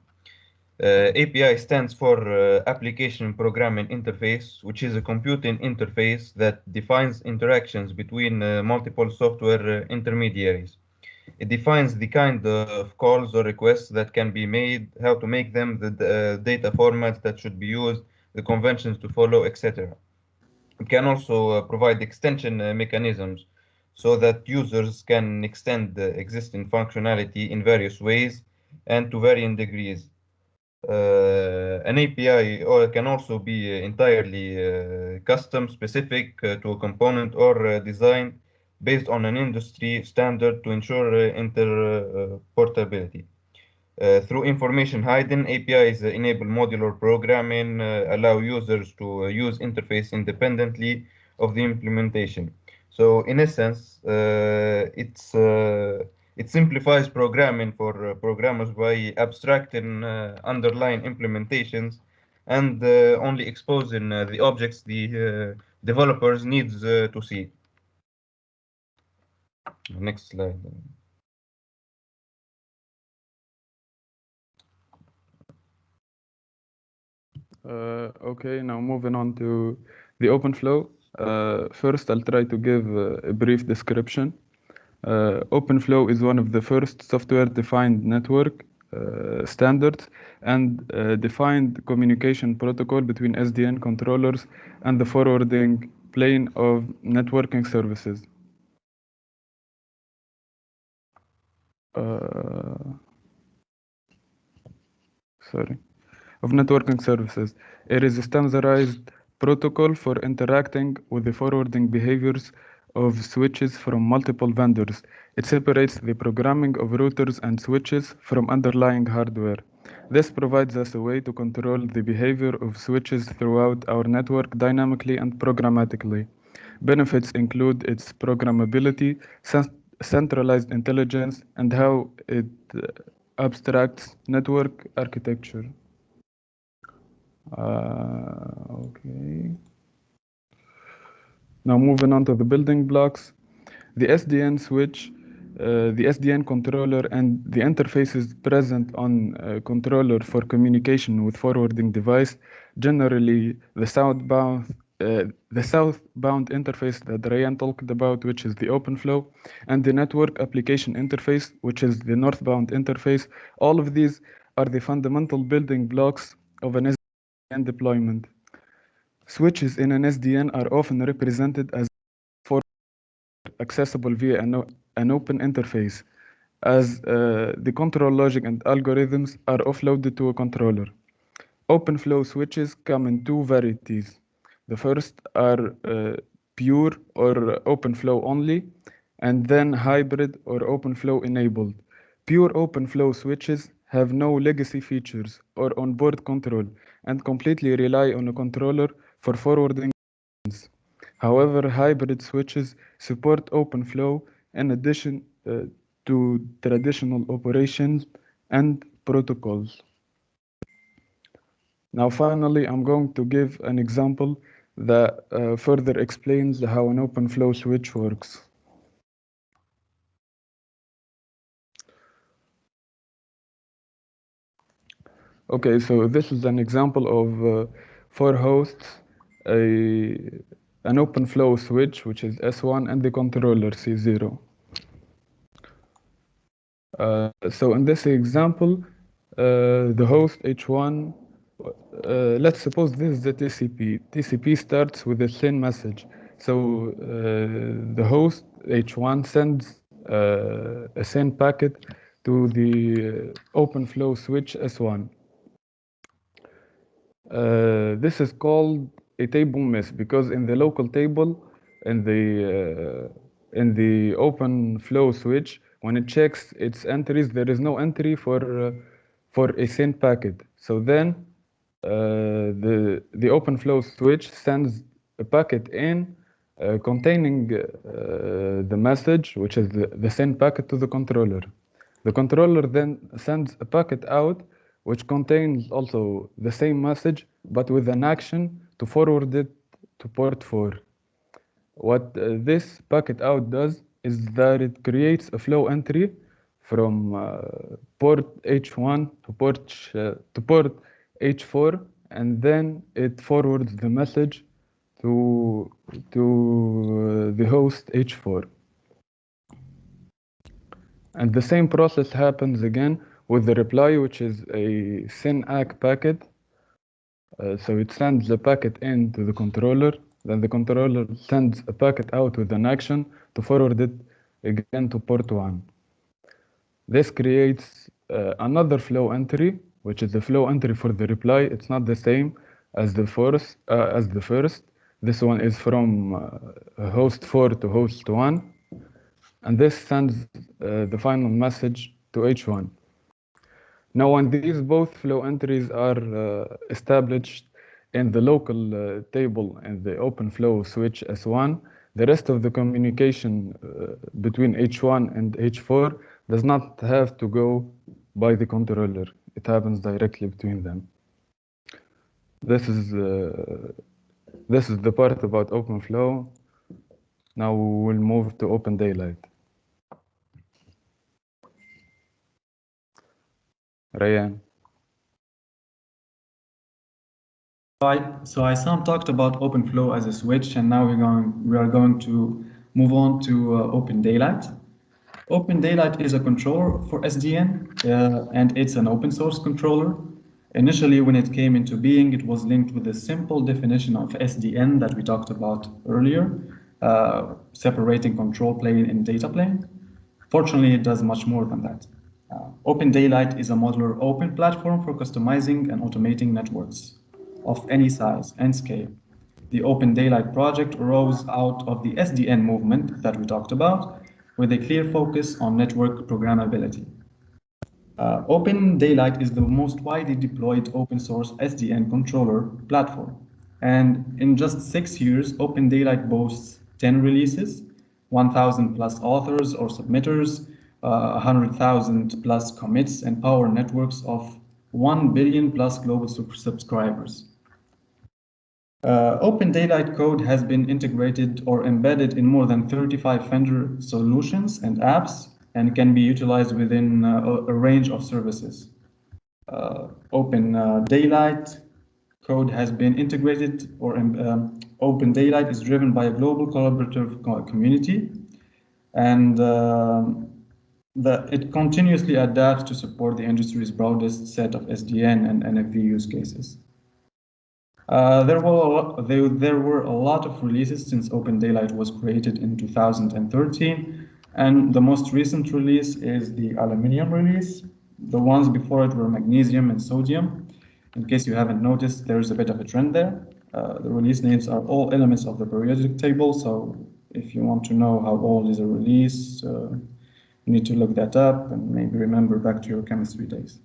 API stands for Application Programming Interface, which is a computing interface that defines interactions between multiple software intermediaries. It defines the kind of calls or requests that can be made, how to make them, the data formats that should be used, the conventions to follow, etc. It can also provide extension mechanisms so that users can extend the existing functionality in various ways and to varying degrees. An API can also be entirely custom specific to a component or designed based on an industry standard to ensure interoperability. Through information hiding, APIs enable modular programming, allow users to use interface independently of the implementation. So in essence, it simplifies programming for programmers by abstracting underlying implementations and only exposing the objects the developers needs to see. Next slide. Okay, now moving on to the OpenFlow. First, I'll try to give a brief description. OpenFlow is one of the first software-defined network standards and defined communication protocol between SDN controllers and the forwarding plane of networking services. Of networking services. It is a standardized protocol for interacting with the forwarding behaviors of switches from multiple vendors. It separates the programming of routers and switches from underlying hardware. This provides us a way to control the behavior of switches throughout our network dynamically and programmatically. Benefits include its programmability, centralized intelligence, and how it abstracts network architecture. Okay. Now moving on to the building blocks. The SDN switch, the SDN controller, and the interfaces present on a controller for communication with forwarding device. Generally, the southbound interface that Ryan talked about, which is the OpenFlow, and the network application interface, which is the northbound interface. All of these are the fundamental building blocks of an SDN deployment. Switches in an SDN are often represented as accessible via an open interface, as the control logic and algorithms are offloaded to a controller. OpenFlow switches come in two varieties. The first are pure or OpenFlow only, and then hybrid or OpenFlow enabled. Pure OpenFlow switches have no legacy features or onboard control and completely rely on a controller for forwarding. However, hybrid switches support OpenFlow in addition to traditional operations and protocols. Now, finally, I'm going to give an example that further explains how an OpenFlow switch works. Okay, so this is an example of 4 hosts, an OpenFlow switch, which is S1, and the controller C0. So in this example, the host H1, let's suppose this is the TCP. TCP starts with a SYN message. So the host H1 sends a SYN packet to the OpenFlow switch S1. This is called a table miss because in the local table, in the OpenFlow switch, when it checks its entries, there is no entry for a SYN packet. So then the OpenFlow switch sends a packet in containing the message, which is the SYN packet, to the controller. The controller then sends a packet out which contains also the same message, but with an action to forward it to port 4. What this packet out does is that it creates a flow entry from port H1 to port H4, and then it forwards the message to the host H4. And the same process happens again with the reply, which is a SYN-ACK packet. So it sends the packet in to the controller, then the controller sends a packet out with an action to forward it again to port 1. This creates another flow entry, which is the flow entry for the reply. It's not the same as the first. This one is from host 4 to host 1, and this sends the final message to H1. Now, when these both flow entries are established in the local table in the OpenFlow switch S1, the rest of the communication between H1 and H4 does not have to go by the controller. It happens directly between them. This is the part about OpenFlow. Now we'll move to Open Daylight. Ryan. So I talked about OpenFlow as a switch, and now we are going to move on to Open Daylight. Open Daylight is a controller for SDN, and it's an open source controller. Initially, when it came into being, it was linked with the simple definition of SDN that we talked about earlier, separating control plane and data plane. Fortunately, it does much more than that. Open Daylight is a modular open platform for customizing and automating networks of any size and scale. The Open Daylight project arose out of the SDN movement that we talked about, with a clear focus on network programmability. Open Daylight is the most widely deployed open source SDN controller platform. And in just 6 years, Open Daylight boasts 10 releases, 1,000 plus authors or submitters, 100,000 plus commits, and power networks of 1 billion plus global subscribers. Open Daylight code has been integrated or embedded in more than 35 vendor solutions and apps, and can be utilized within a range of services. Open Daylight code has been integrated, or Open Daylight is driven by a global collaborative community, and it continuously adapts to support the industry's broadest set of SDN and NFV use cases. There were a lot of releases since Open Daylight was created in 2013, and the most recent release is the aluminum release. The ones before it were magnesium and sodium. In case you haven't noticed, there's a bit of a trend there. The release names are all elements of the periodic table, so if you want to know how old is a release, you need to look that up and maybe remember back to your chemistry days.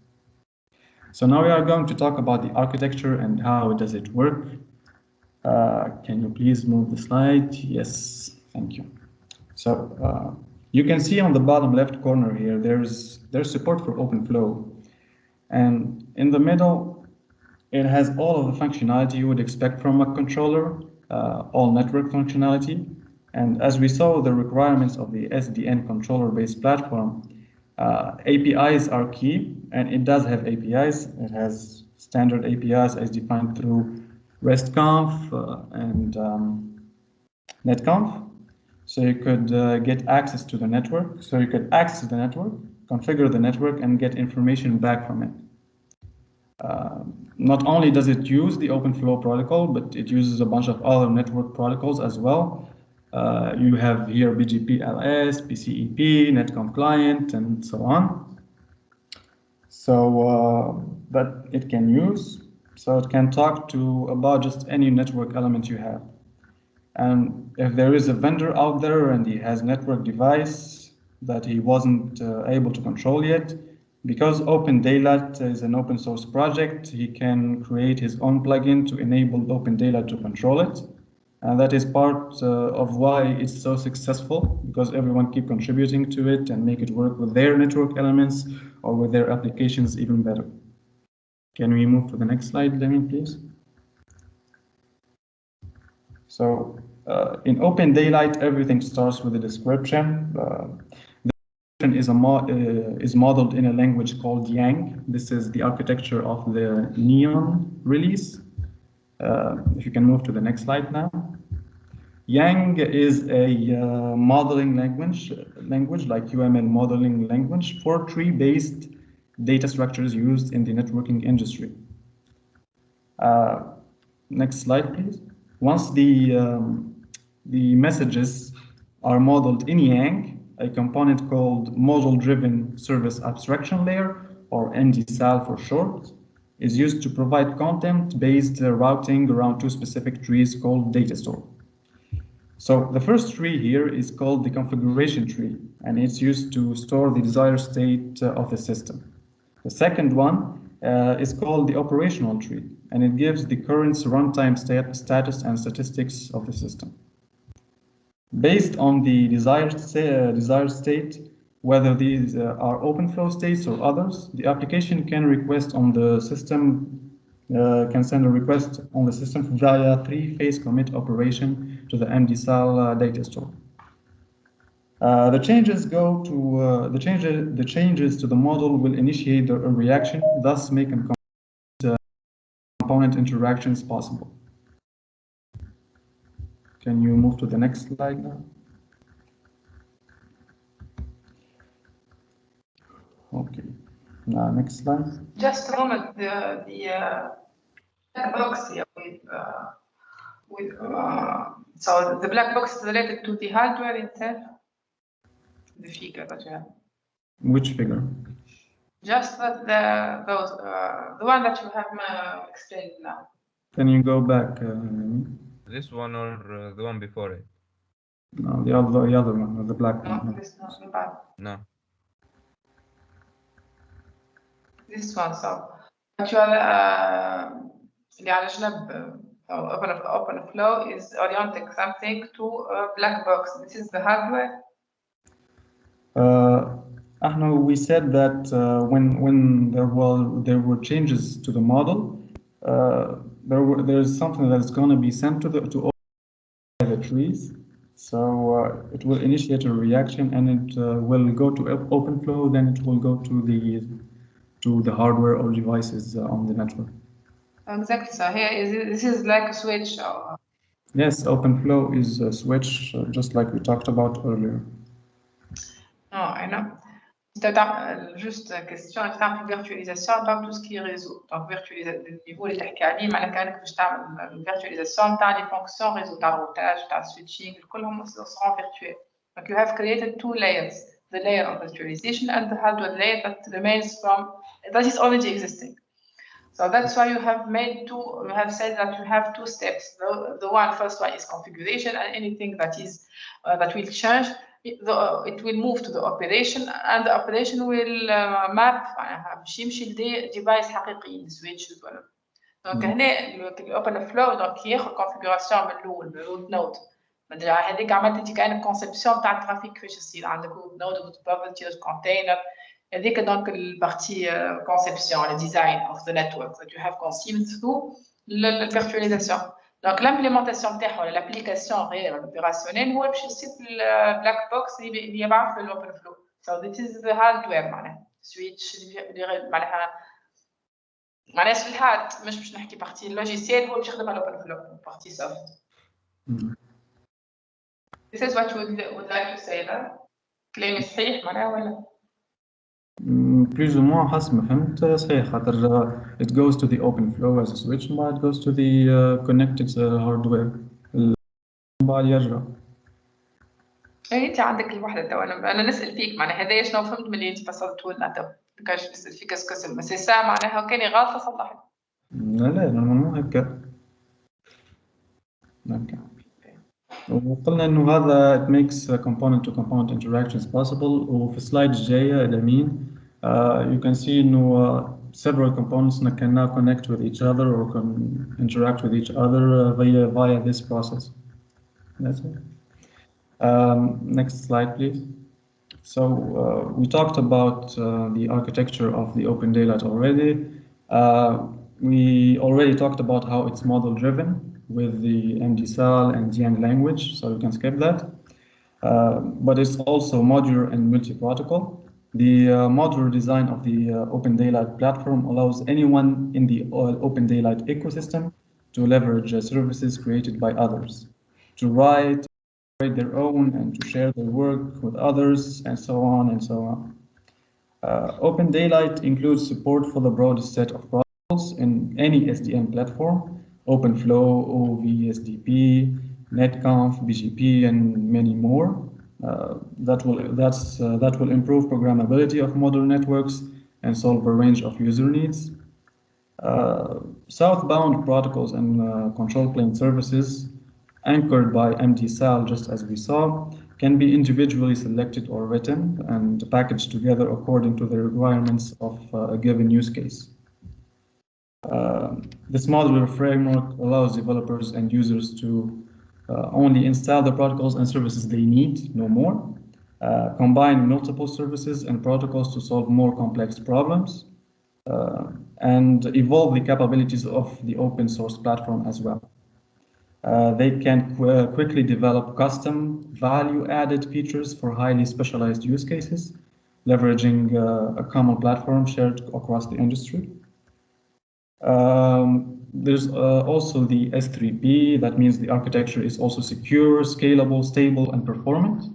So now we are going to talk about the architecture and how does it work. Can you please move the slide? Yes, thank you. So you can see on the bottom left corner here, there's support for OpenFlow. And in the middle, it has all of the functionality you would expect from a controller, all network functionality. And as we saw, the requirements of the SDN controller-based platform, APIs are key, and it does have APIs. It has standard APIs as defined through RESTconf and netconf. So you could get access to the network. So you could access the network, configure the network, and get information back from it. Not only does it use the OpenFlow protocol, but it uses a bunch of other network protocols as well. You have here BGP-LS, PCEP, netconf client, and so on. So that it can use. So it can talk to about just any network element you have. And if there is a vendor out there and he has network device that he wasn't able to control yet, because Open Daylight is an open source project, he can create his own plugin to enable Open Daylight to control it. And that is part of why it's so successful, because everyone keeps contributing to it and make it work with their network elements or with their applications even better. Can we move to the next slide, Demi, please? So in Open Daylight, everything starts with a description. The description is modeled in a language called Yang. This is the architecture of the Neon release. If you can move to the next slide now. Yang is a modeling language like UML modeling language for tree-based data structures used in the networking industry. Next slide, please. Once the messages are modeled in Yang, a component called Model-Driven Service Abstraction Layer, or MDSAL for short, is used to provide content-based routing around two specific trees called data store. So the first tree here is called the configuration tree, and it's used to store the desired state of the system. The second one is called the operational tree, and it gives the current runtime status and statistics of the system. Based on the desired state, whether these are OpenFlow states or others, the application can request on the system, can send a request on the system via three-phase commit operation to the MDSAL data store. The changes to the model will initiate a reaction, thus making component interactions possible. Can you move to the next slide now? Okay. Next slide. Just a moment. The black box here so the black box is related to the hardware itself. The figure that you have. Which figure? Just that the one that you have explained now. Can you go back? This one or the one before it? No, the other one, the black one. No, this not the bad. No. This one, so actually اللي على جنب OpenFlow is orienting something to a black box. This is the hardware. We said that when there were changes to the model, there's something that's going to be sent to all the trees. So it will initiate a reaction, and it will go to OpenFlow. Then it will go to the hardware or devices on the network. Exactly. So here this is like a switch. Yes, OpenFlow is a switch, just like we talked about earlier. Oh, I know. Juste question, tu تعمل virtualisation dans tout ce qui est réseau. Donc le niveau اللي تحكي عليه معناها كأنك باش تعمل virtualisation تاع les fonctions réseau تاع routage تاع switching كلهم seront virtuels. Donc you have created two layers, the layer of virtualization and the hardware layer that remains that is already existing. So that's why you have said that you have two steps. The first one is configuration, and anything that will change, it will move to the operation, and the operation will map باش يمشي لديفايس حقيقيين switches ولا. دونك هنا الاوبن فلو دونك ياخذ configuration من الاول من الروت نود. هذيك عملت انت كانك كونسيبسيون تاع الترافيك كيفاش يصير عندك روت نود وبروفيتيرز كونتينر. هذيك دونك البارتي conception, le design of the network that you have conceived through la virtualisation. Donc l'implémentation تاعها ولا l'application réelle opérationnelle هو باش يصير البلاك بوكس اللي يبعث للأوبن فلو. So this is the hardware معناها switch اللي معناها في الهارد مش باش نحكي بارتي اللوجيسيال هو باش يخدم على الأوبن فلو بارتي سوفت. This is what you would like to say that كلامي صحيح معناها ولا؟ Plus ou moins حسب ما فهمت صحيح خاطر it goes to the OpenFlow as a switch but it goes to the connected hardware بعد يرجع. انت عندك الوحده تو انا نسال فيك معناها هذايا شنو فهمت من اللي انت فصلته لنا تو كاش نسال فيك اسكو سي سا معناها كان غلطه صلحت. لا نورمالمون هكا. وقلنا انه هذا it makes component to component interactions possible. وفي السلايد الجايه اليمين you can see انه several components can now connect with each other or can interact with each other via this process. That's it. Next slide, please. So we talked about the architecture of the Open Daylight already. We already talked about how it's model driven with the MDSAL and Yang language, so you can skip that. But it's also modular and multi-protocol. The modular design of the Open Daylight platform allows anyone in the Open Daylight ecosystem to leverage services created by others, to write, to create their own, and to share their work with others, and so on and so on. Open Daylight includes support for the broadest set of protocols in any SDN platform: OpenFlow, OVSDP, NetConf, BGP, and many more. That will improve programmability of modern networks and solve a range of user needs. Southbound protocols and control plane services anchored by MD-SAL, just as we saw, can be individually selected or written and packaged together according to the requirements of a given use case. This modular framework allows developers and users to only install the protocols and services they need, no more, combine multiple services and protocols to solve more complex problems, and evolve the capabilities of the open source platform as well. They can quickly develop custom value-added features for highly specialized use cases, leveraging a common platform shared across the industry. There's also the S3P. That means the architecture is also secure, scalable, stable, and performant.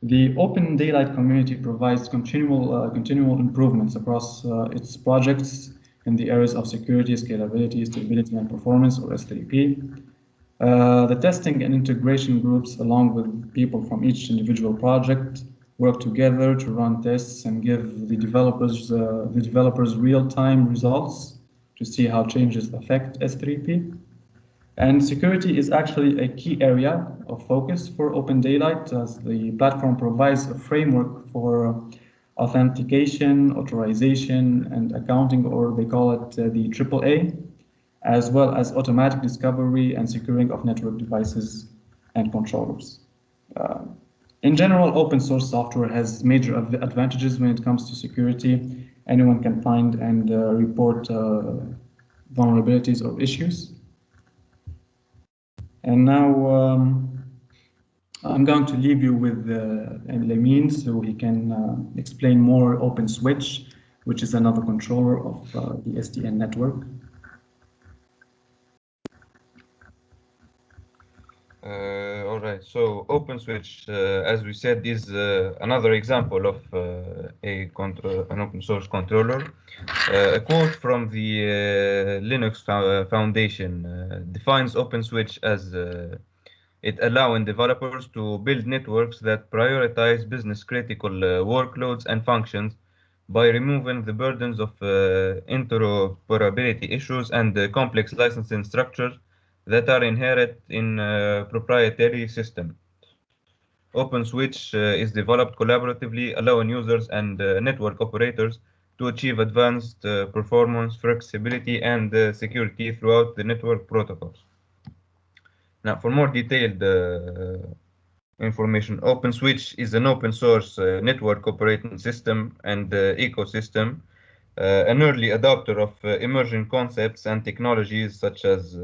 The Open Daylight community provides continual improvements across its projects in the areas of security, scalability, stability, and performance, or S3P. The testing and integration groups, along with people from each individual project, work together to run tests and give the developers real-time results to see how changes affect S3P. And security is actually a key area of focus for Open Daylight, as the platform provides a framework for authentication, authorization, and accounting, or they call it the AAA, as well as automatic discovery and securing of network devices and controllers. In general, open source software has major advantages when it comes to security. Anyone can find and report vulnerabilities or issues. And now I'm going to leave you with Lamine so he can explain more OpenSwitch, which is another controller of the SDN network. All right, so OpenSwitch, as we said, is another example of an open source controller. A quote from the Linux Foundation defines OpenSwitch as it allowing developers to build networks that prioritize business critical workloads and functions by removing the burdens of interoperability issues and complex licensing structures that are inherent in proprietary system. OpenSwitch is developed collaboratively, allowing users and network operators to achieve advanced performance, flexibility, and security throughout the network protocols. Now, for more detailed information, OpenSwitch is an open source network operating system and ecosystem, an early adopter of emerging concepts and technologies such as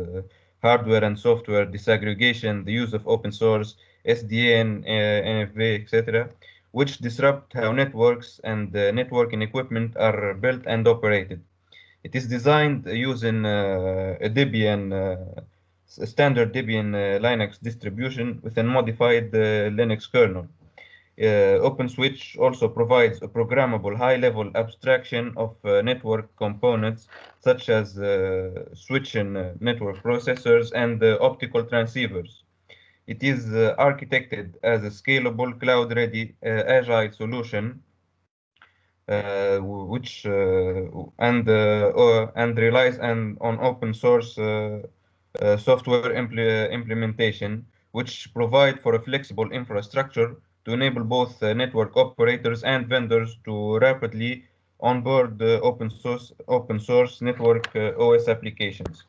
hardware and software disaggregation, the use of open source, SDN, NFV, etc., which disrupt how networks and networking equipment are built and operated. It is designed using a Debian, a standard Debian Linux distribution with a modified Linux kernel. OpenSwitch also provides a programmable high-level abstraction of network components such as switching network processors and optical transceivers. It is architected as a scalable, cloud-ready, agile solution, which and relies on open source software implementation, which provide for a flexible infrastructure to enable both network operators and vendors to rapidly onboard open source network OS applications.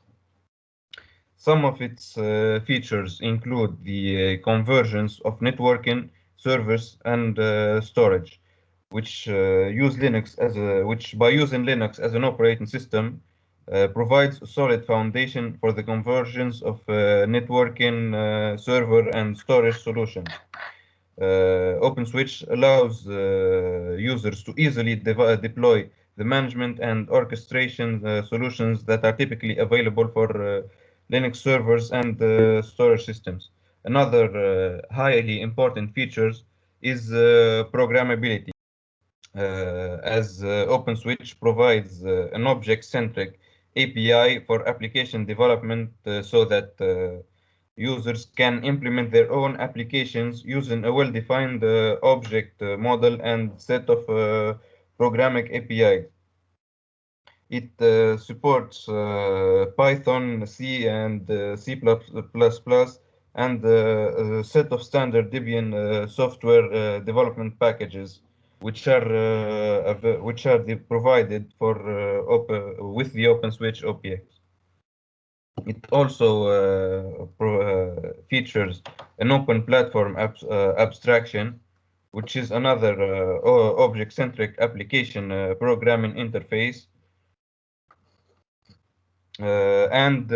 Some of its features include the convergence of networking, servers, and storage, which by using Linux as an operating system provides a solid foundation for the convergence of networking, server, and storage solutions. OpenSwitch allows users to easily deploy the management and orchestration solutions that are typically available for Linux servers and storage systems. Another highly important feature is programmability, as OpenSwitch provides an object-centric API for application development so that users can implement their own applications using a well-defined object model and set of programming APIs. It supports Python, C, and C++, and a set of standard Debian software development packages, which are provided for with the OpenSwitch OPX. It also features an open platform abstraction, which is another object-centric application programming interface. And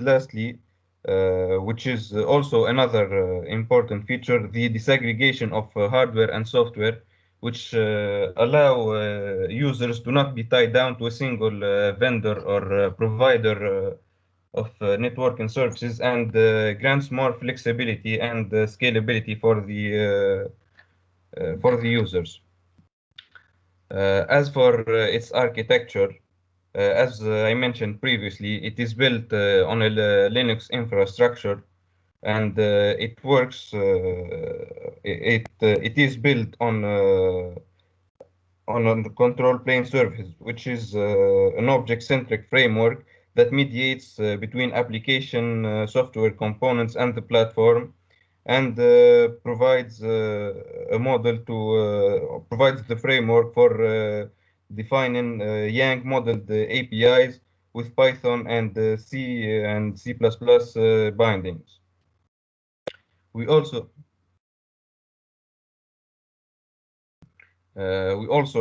lastly, which is also another important feature, the disaggregation of hardware and software, which allow users to not be tied down to a single vendor or provider of networking services, and grants more flexibility and scalability for the users. As for its architecture, as I mentioned previously, it is built on a Linux infrastructure, and it works. It is built on the control plane service, which is an object-centric framework that mediates between application software components and the platform, and provides a model to provides the framework for defining Yang modeled APIs with Python and C and C++ bindings. We also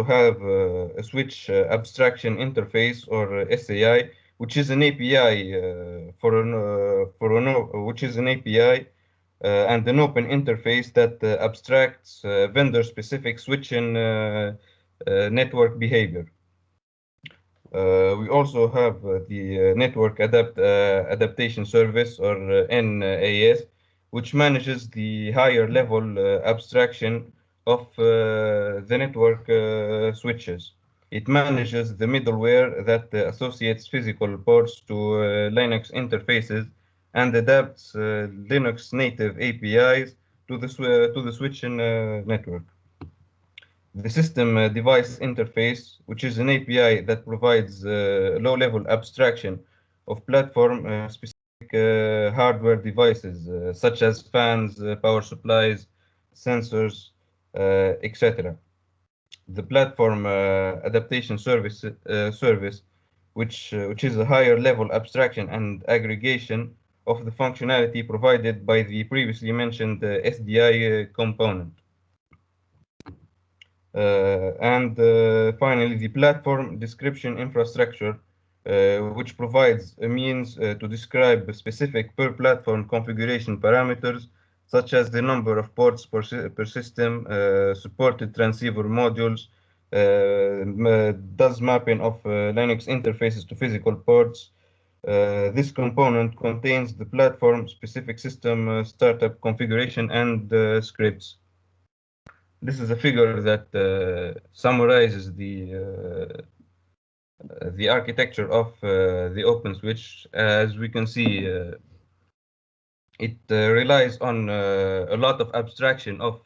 have a switch abstraction interface, or SAI, which is an API and an open interface that abstracts vendor-specific switching network behavior. We also have the Network Adaptation Service, or NAS, which manages the higher level abstraction of the network switches. It manages the middleware that associates physical ports to Linux interfaces and adapts Linux native APIs to the switching network. The system device interface, which is an API that provides low-level abstraction of platform-specific hardware devices, such as fans, power supplies, sensors, etc. The platform adaptation service, which is a higher-level abstraction and aggregation of the functionality provided by the previously mentioned SDI component. Finally, the platform description infrastructure, which provides a means to describe specific per platform configuration parameters, such as the number of ports per system, supported transceiver modules, does mapping of Linux interfaces to physical ports. This component contains the platform-specific system startup configuration and scripts. This is a figure that summarizes the architecture of the OpenSwitch. As we can see, it relies on a lot of abstraction of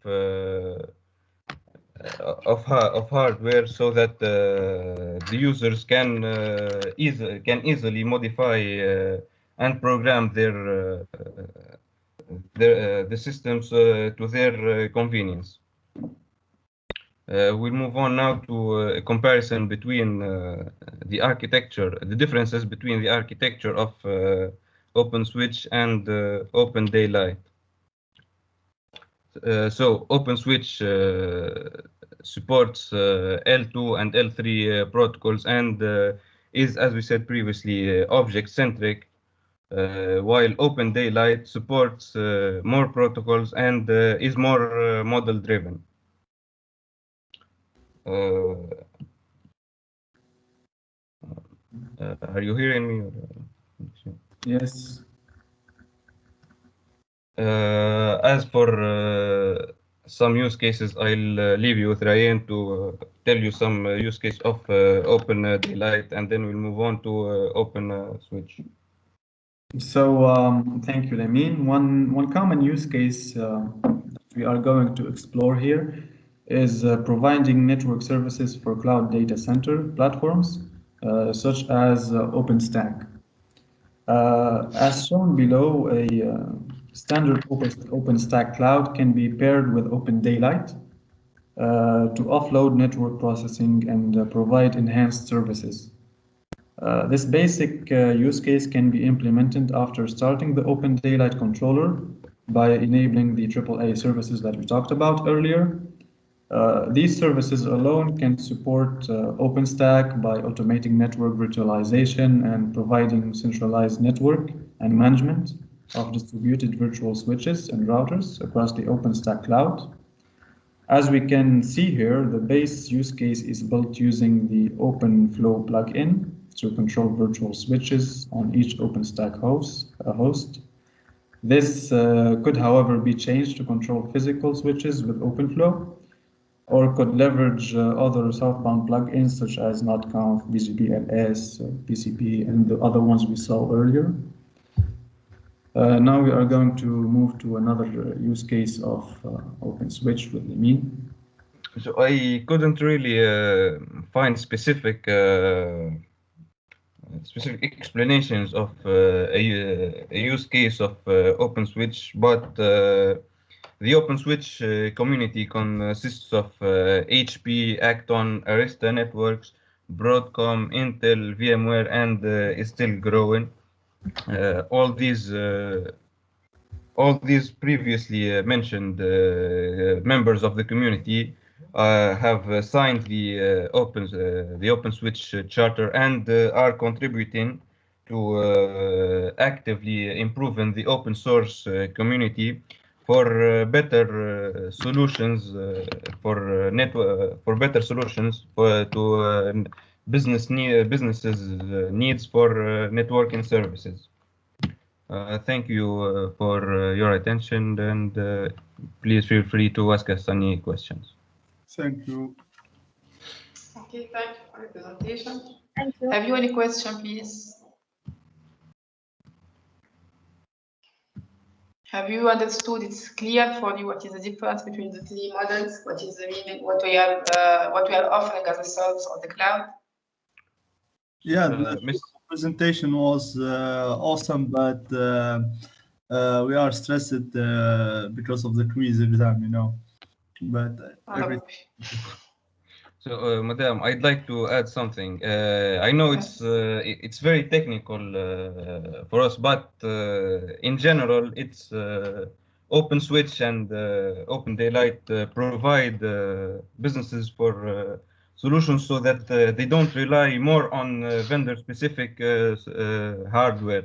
hardware, so that the users can easily modify and program the systems to their convenience. We'll move on now to a comparison between the differences between the architecture of OpenSwitch and OpenDaylight. So OpenSwitch supports L2 and L3 protocols, and is, as we said previously, object-centric, while Open Daylight supports more protocols and is more model driven. Are you hearing me? Yes. As for some use cases, I'll leave you with Ryan to tell you some use case of Open Daylight, and then we'll move on to Open Switch. So thank you, Lamin. One common use case we are going to explore here is providing network services for cloud data center platforms, such as OpenStack. As shown below, a standard OpenStack cloud can be paired with Open Daylight to offload network processing and provide enhanced services. This basic use case can be implemented after starting the Open Daylight controller by enabling the AAA services that we talked about earlier. These services alone can support OpenStack by automating network virtualization and providing centralized network and management of distributed virtual switches and routers across the OpenStack cloud. As we can see here, the base use case is built using the OpenFlow plugin to control virtual switches on each OpenStack host. This could, however, be changed to control physical switches with OpenFlow, or could leverage other southbound plugins such as NotConf, BGP-LS, TCP, and the other ones we saw earlier. Now we are going to move to another use case of OpenSwitch with Lamin. So I couldn't really find specific explanations of a use case of OpenSwitch, but the OpenSwitch community consists of HP, Acton, Arista Networks, Broadcom, Intel, VMware, and is still growing. All these previously mentioned members of the community have signed the OpenSwitch charter and are contributing to actively improving the open source community for better solutions to businesses needs for networking services. Thank you for your attention, and please feel free to ask us any questions. Thank you. Okay, thank you for the presentation. Thank you. Have you any question, please? Have you understood? It's clear for you what is the difference between the three models? What is the meaning? What we are offering as a service on the cloud? Yeah, the presentation was awesome, but we are stressed because of the quiz exam, you know. But So, Madam, I'd like to add something. I know it's very technical for us, but in general, it's OpenSwitch and Open Daylight provide businesses for solutions so that they don't rely more on vendor-specific hardware,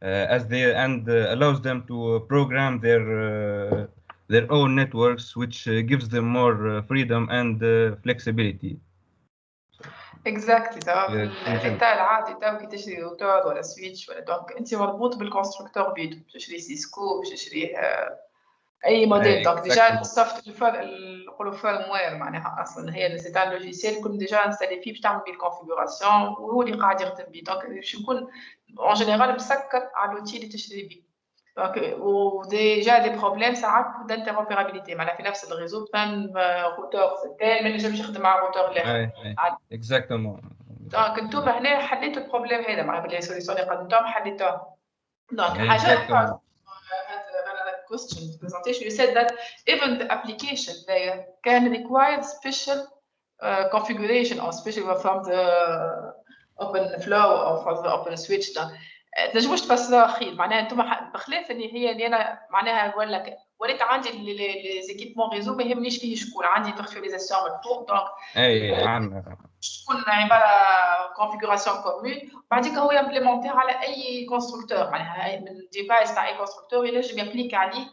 allows them to program their own networks, which gives them more freedom and flexibility. Exactly. في الإنتاج العادي كي تشتري روتر ولا سويتش ولا دونك أنت مربوط بالكونستركتور بيدو، تشتري سيسكو، تشتري أي موديل. دونك ديجا السوفت نقولوا فيرموير معناها أصلا هي سي ان لوجيسيال كنت ديجا انستالي فيه باش تعمل بيه الكونفيغوراسيون وهو اللي قاعد يخدم بيه. دونك باش يكون اون جينيرال مسكر على لوتي اللي تشتري بيه. دونك وديجا دي بروبليم ساعات دانتيروبيرابيليتي معناها في نفس الريزو فان روتور ثاني ما ينجمش يخدم مع روتور الاخر. اكزاكتومون. دونك انتم هنا حليتوا البروبليم هذا معناها باللي سوليسيون اللي قدمتوهم حليتوهم. دونك حاجه question presentation, you said that even the application layer can require special configuration or special from the OpenFlow or for the OpenSwitch. تنجموش تفسروها خير معناها انتم بخلاف ان هي اللي انا معناها وليت عندي لي زيكيبمون ريزو ما يهمنيش فيه شكون عندي فيرتواليزاسيون من فوق دونك اي عندنا تكون عباره كونفيغوراسيون كومون بعديك هو يمبليمونتي على اي كونستركتور معناها من ديفايس تاع اي كونستركتور ينجم يابليكي عليه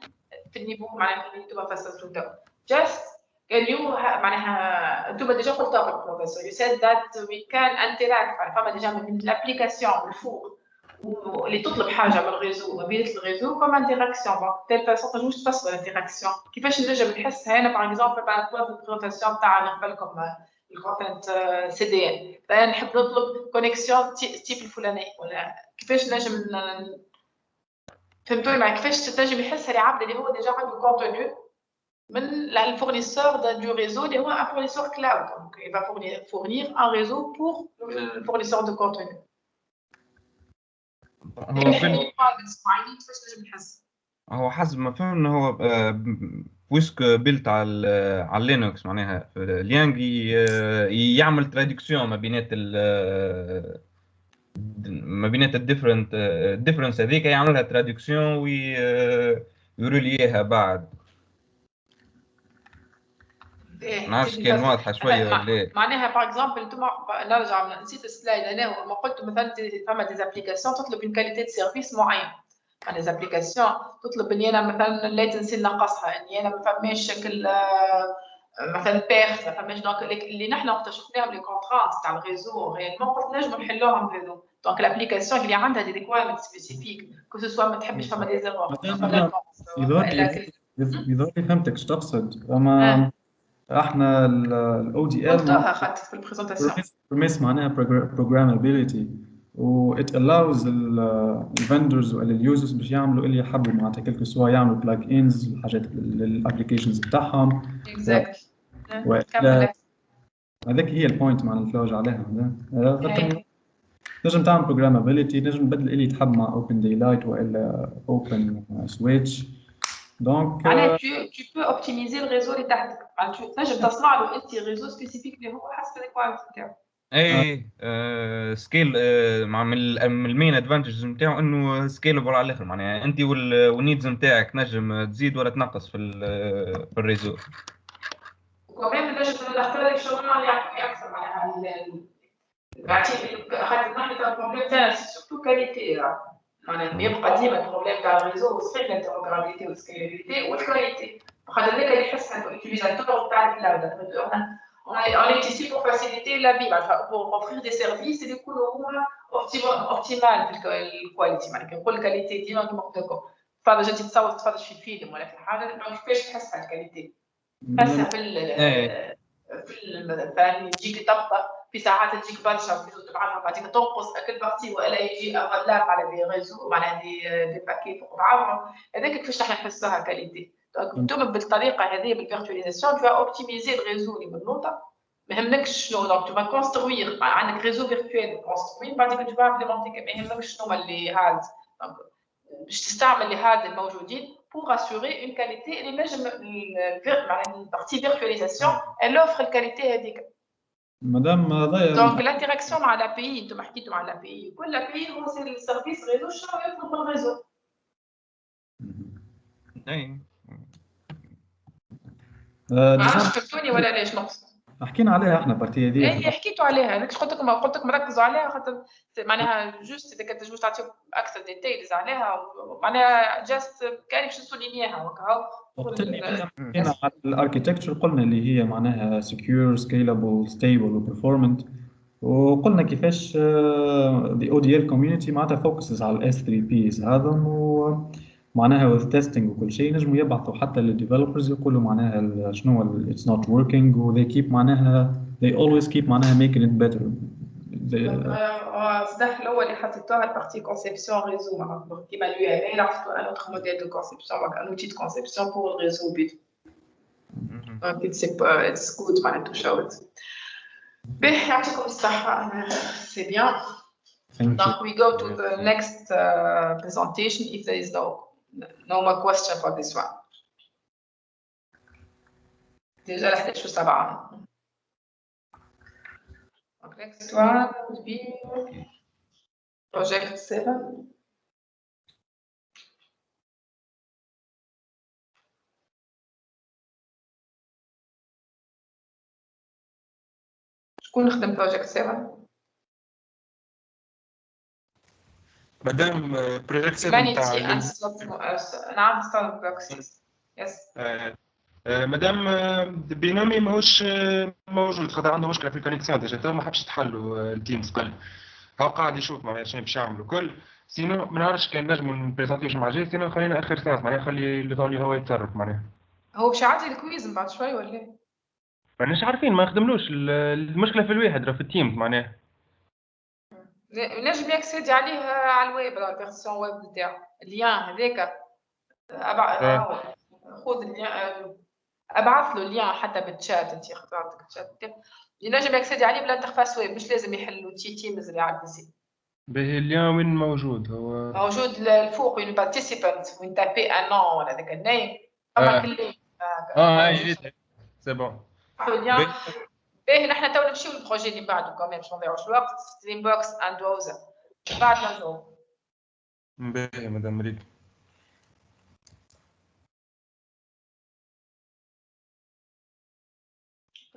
في النيفو معناها اللي انتم فسرتوا تو جاست قال له معناها انتم ديجا قلتوها في البروفيسور يو سيد ذات وي كان انتراكت فما ديجا من الابليكاسيون من الفوق واللي تطلب حاجه من الريزو ما بين الريزو فما انتراكسيون دونك تيل فاسون تنجموش تفسروا الانتراكسيون كيفاش نجم نحسها هنا باغ اكزومبل بعد في البريزونطاسيون تاعنا قبلكم الكونتنت سي دي ان فانا نحب نطلب كونيكسيون تيب الفلاني ولا كيفاش نجم فهمتوني معايا كيفاش تنجم يحسها العبد اللي هو ديجا عنده كونتوني من الفورنيسور دو ريزو اللي هو ان فورنيسور كلاود دونك il va fournir un réseau pour le fournisseur de contenu هو حسب ما فهمنا هو بويسك بيلت على لينكس معناها ليانغ يعمل تراديكسيون ما بينات الديفرنس هذيك يعملها تراديكسيون ويروليها بعد ما نعرفش كان واضحه شويه ولا معناها باغ اكزومبل انتم نرجع نسيت السلايد انا ما قلت مثلا فما دي زابليكاسيون تطلب اون كاليتي دو سيرفيس معين يعني زابليكاسيون تطلب اني انا مثلا الليتنسي نقصها اني انا ما فماش شكل مثلا بيرت ما فماش دونك اللي نحن اكتشفناهم لي كونترانت تاع الريزو ريالمون قلت نجموا نحلوهم بهذو دونك لابليكاسيون اللي عندها دي ريكوايرمنت سبيسيفيك كو سوسوا ما تحبش فما دي زيرور يظهر لي فهمتك ايش تقصد اما احنا الاو دي ال قلتها خدت في البريزونطاسيون بروميس معناها programmability و it allows الفندرز ولا اليوزرز باش يعملوا اللي يحبوا معناتها كلكو سوا يعملوا بلاج انز الحاجات للابليكيشنز بتاعهم اكزاكت هذاك هي البوينت معناتها نتلوج عليها نجم تعمل programmability نجم تبدل اللي تحب مع اوبن دايلايت والا اوبن سويتش دونك معناها tu peux optimiser le réseau اللي تحتك تنجم تصنع له انت ريزو سبيسيفيك اللي هو حسب الريكوايرمنت نتاعو اي سكيل مع من المين ادفانتجز نتاعو انه سكيلبل على الاخر معناها انت والنيدز نتاعك نجم تزيد ولا تنقص في الريزو وكمان نجم ندخل لك شغل اللي يعطيك اكثر معناها خاطر نحن تاع البروبليم تاعنا سورتو كاليتي معناها يبقى ديما البروبليم تاع الريزو صحيح الانتروغرابيليتي والسكيلابيليتي والكاليتي خاطر ذاك اللي يحس انه اليوتيليزاتور تاع الكلاود on est ici pour faciliter la vie, pour offrir des services et يكونوا هما optimal في الكواليتي معناها نقول الكاليتي ديما كيما قلت لكم تفرج انت تصور تتفرج في فيلم ولا في حاجه كيفاش تحس على الكاليتي تحسها في تجيك تبطأ في ساعات تجيك برشا تبعثها بعدين تنقص اكل بارتي والا يجي اغلاف على دي ريزو معناها دي باكي فوق بعضهم هذاك كيفاش راح نحسها كاليتي انتم بالطريقه هذه بالفيرتواليزاسيون تو اوبتيميزي الريزو اللي بالنقطه ما يهمكش شنو دونك تو كونستروير عندك ريزو فيرتوال كونستروي بعدين تو امبليمونتي ما يهمكش شنو اللي هاد باش تستعمل اللي هاد الموجودين pour assurer une qualité اللي نجم معناها البارتي فيرتواليزاسيون elle offre الكاليتي هذيك مادام هذايا دونك الانتراكسيون مع لا بي انتم حكيتوا مع لا بي كل لا بي هو سي السيرفيس ريزو شنو يطلب الريزو معرفش فهمتوني ولا ليش نقص حكينا عليها احنا بارتي هذه اي حكيتوا عليها انا قلت لكم ركزوا عليها خاطر معناها جوست اذا كنت تجوز تعطيو اكثر ديتيلز عليها معناها جاست كان باش نسولينيها وكا حكينا على الاركيتكتشر قلنا اللي هي معناها secure scalable stable وبرفورمانت وقلنا كيفاش the ODL community معناتها focuses على ال S3Ps هذم معناها with testing وكل شيء نجموا يبعثوا حتى للديفلوبرز يقولوا معناها شنو it's not working و they keep معناها they always keep معناها making it better. الصح الاول اللي حطيتوها البارتي كونسيبسيون ريزو كيما l'UML عرفتوا ان اوتر موديل دو كونسيبسيون ان اوتي دو كونسيبسيون بور الريزو بيت دونك it's good معناها تو شو ات باهي يعطيكم الصحة سي بيان. Donc we go to the next presentation if there is no more question for this one. Déjà ل11:07. Donc next one would be project 7. شكون خدم بروجيكت 7 مادام بروجيكت 7 humanity نتاع and نعم ستارت بروكسيز يس مادام بينامي ماهوش موجود خاطر عنده مشكله في الكونيكسيون ديجا تو ما حبش تحلوا التيمز الكل هو قاعد يشوف معناها شنو باش يعمل الكل سينو ما نعرفش كان نجموا نبريزونتيو مع جاي سينو خلينا اخر ساعه معناها خلي اللي ظهر هو يتصرف معناها هو باش يعدي الكويز من بعد شوي ولا إيه؟ ماناش عارفين ما نخدملوش المشكله في الواحد راه في التيمز معناها نجم يكسيدي عليه على الويب على الفيرسيون ويب نتاعو اللين هذاك خذ اللين ابعث له اللين حتى بالشات انت اخترت الشات ينجم يكسيدي عليه بالانترفاس ويب مش لازم يحلوا تيمز اللي على البي باهي اليوم وين موجود هو موجود الفوق وين بارتيسيبانت وين تابي ان نون ولا داك النيم اما كل جيت سي بون باهي نحن تو نمشيو للبروجي اللي بعده كمان باش ما نضيعوش الوقت ستريم بوكس اند ووزر بعد ما نجاوب باهي مدام مريم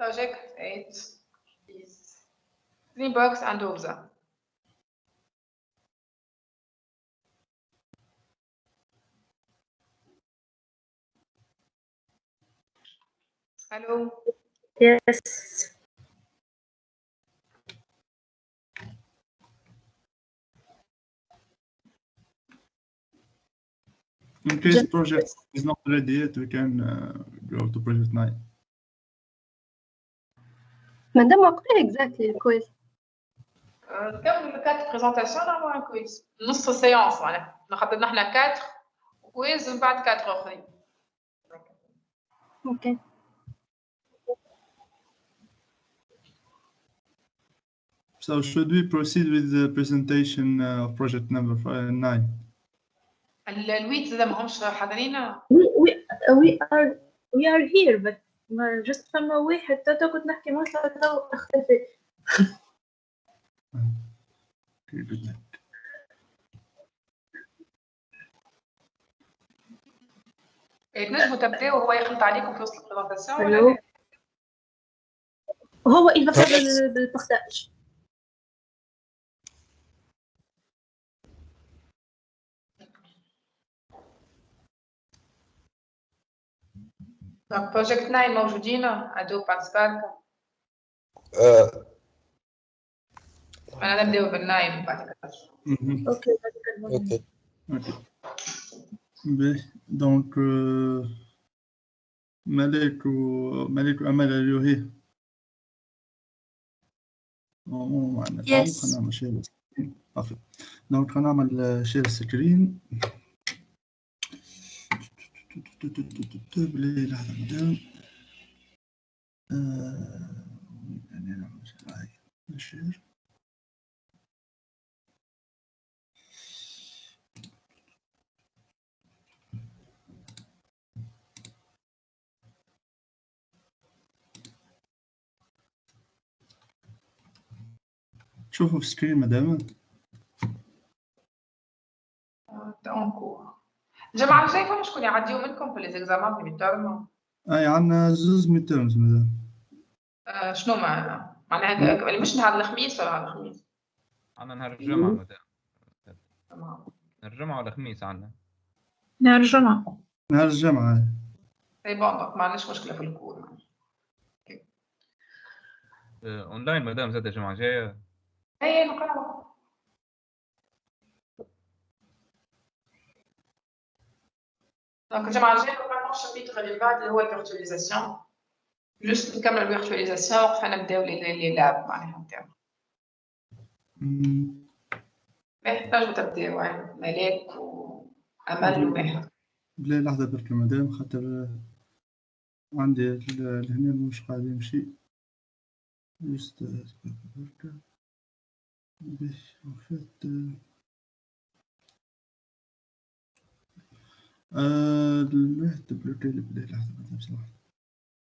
project 8 is Dreambox and Oza. Hello. Yes. In case project is not ready yet, we can go to project 9. Madame, what exactly the quiz? كم le 4 présentation نعمل un quiz نص séance معناها نخدم نحن 4 quiz ومن بعد 4 اخرين. Okay. So should we proceed with the presentation of project number 9? الويت زاد ماهمش حاضرين. We are here but just فما واحد تو كنت نحكي معاه تو اختفى. Okay, good luck. تنجموا تبداو وهو يخلط عليكم في وسط البريزنتاسيون ولا Hello. لا؟ هو il va faire le partage. Donc project 9 موجودين ادو بارسبارك. انا نبداو بالنايم بعد كده. اوكي. Donc ملك وأمل اليوهي Yes. خلينا نعمل شير سكرين. دونك خلينا نعمل شير سكرين. بلي لحظة مدام يعني نعمل شير. شوفوا في سكرين مدام. تونكو الجمعة الجاية فما شكون يعديو منكم في ليزيكزامان في ميدترم؟ أي عندنا زوز ميدترمز مدام. شنو معناها مش نهار الخميس ولا نهار الخميس؟ عندنا نهار الجمعة مدام. نهار الجمعة ولا الخميس عندنا؟ نهار الجمعة. نهار الجمعة. اي بون دونك ما عندناش مشكلة في الكور. اونلاين مدام زاد الجمعة الجاية. اي نقراو. دونك الجمعة الجاية نورمالمون الشابيتر اللي بعد اللي هو الفيرتواليزاسيون. جوست نكمل الفيرتواليزاسيون وقفنا نبداو لي لاب معناها نتاعو. تنجمو تبداو ملاك وأمل وماهر. بلا لحظة برك مدام خاطر عندي لهنا مش قاعد يمشي. جست برك باش وفات الواحد بلوكي لي بلا لحظة مدام سمحت.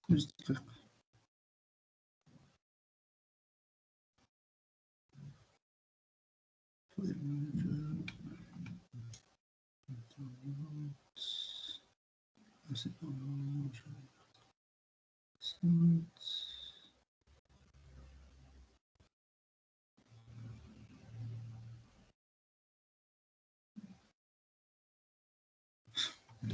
جست دقيقة. ما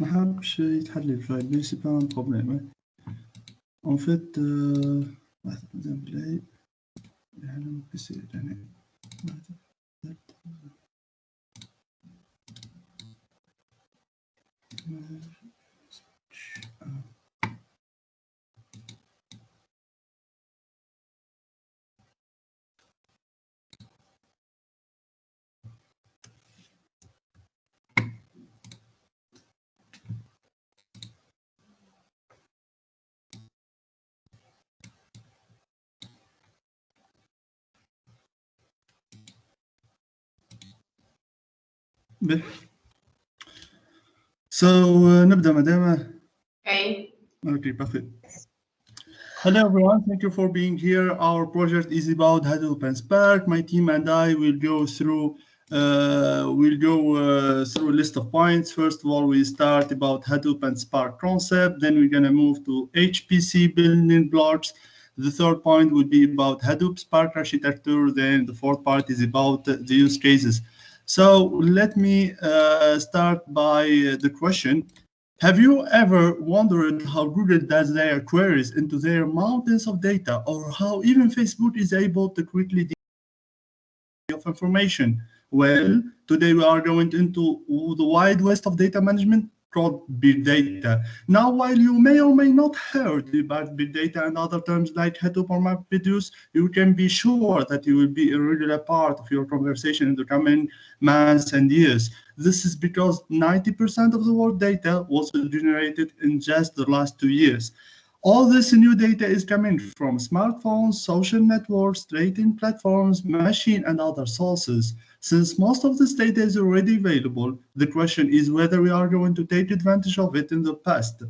حابش يتحل الفايل mais c'est pas un problème. En fait So نبدأ مدام. Okay. Okay, perfect. Hello everyone, thank you for being here. Our project is about Hadoop and Spark. My team and I will go through through a list of points. First of all, we start about Hadoop and Spark concept. Then we're going to move to HPC building blocks. The third point would be about Hadoop Spark architecture. Then the fourth part is about the use cases. So let me start by the question. Have you ever wondered how Google does their queries into their mountains of data, or how even Facebook is able to quickly deal of information? Well, today we are going into the wide west of data management called big data. Now, while you may or may not heard about big data and other terms like Hadoop or MapReduce, you can be sure that you will be a regular part of your conversation in the coming months and years. This is because 90% of the world data was generated in just the last 2 years. All this new data is coming from smartphones, social networks, trading platforms, machine, and other sources. Since most of this data is already available, the question is whether we are going to take advantage of it in the past.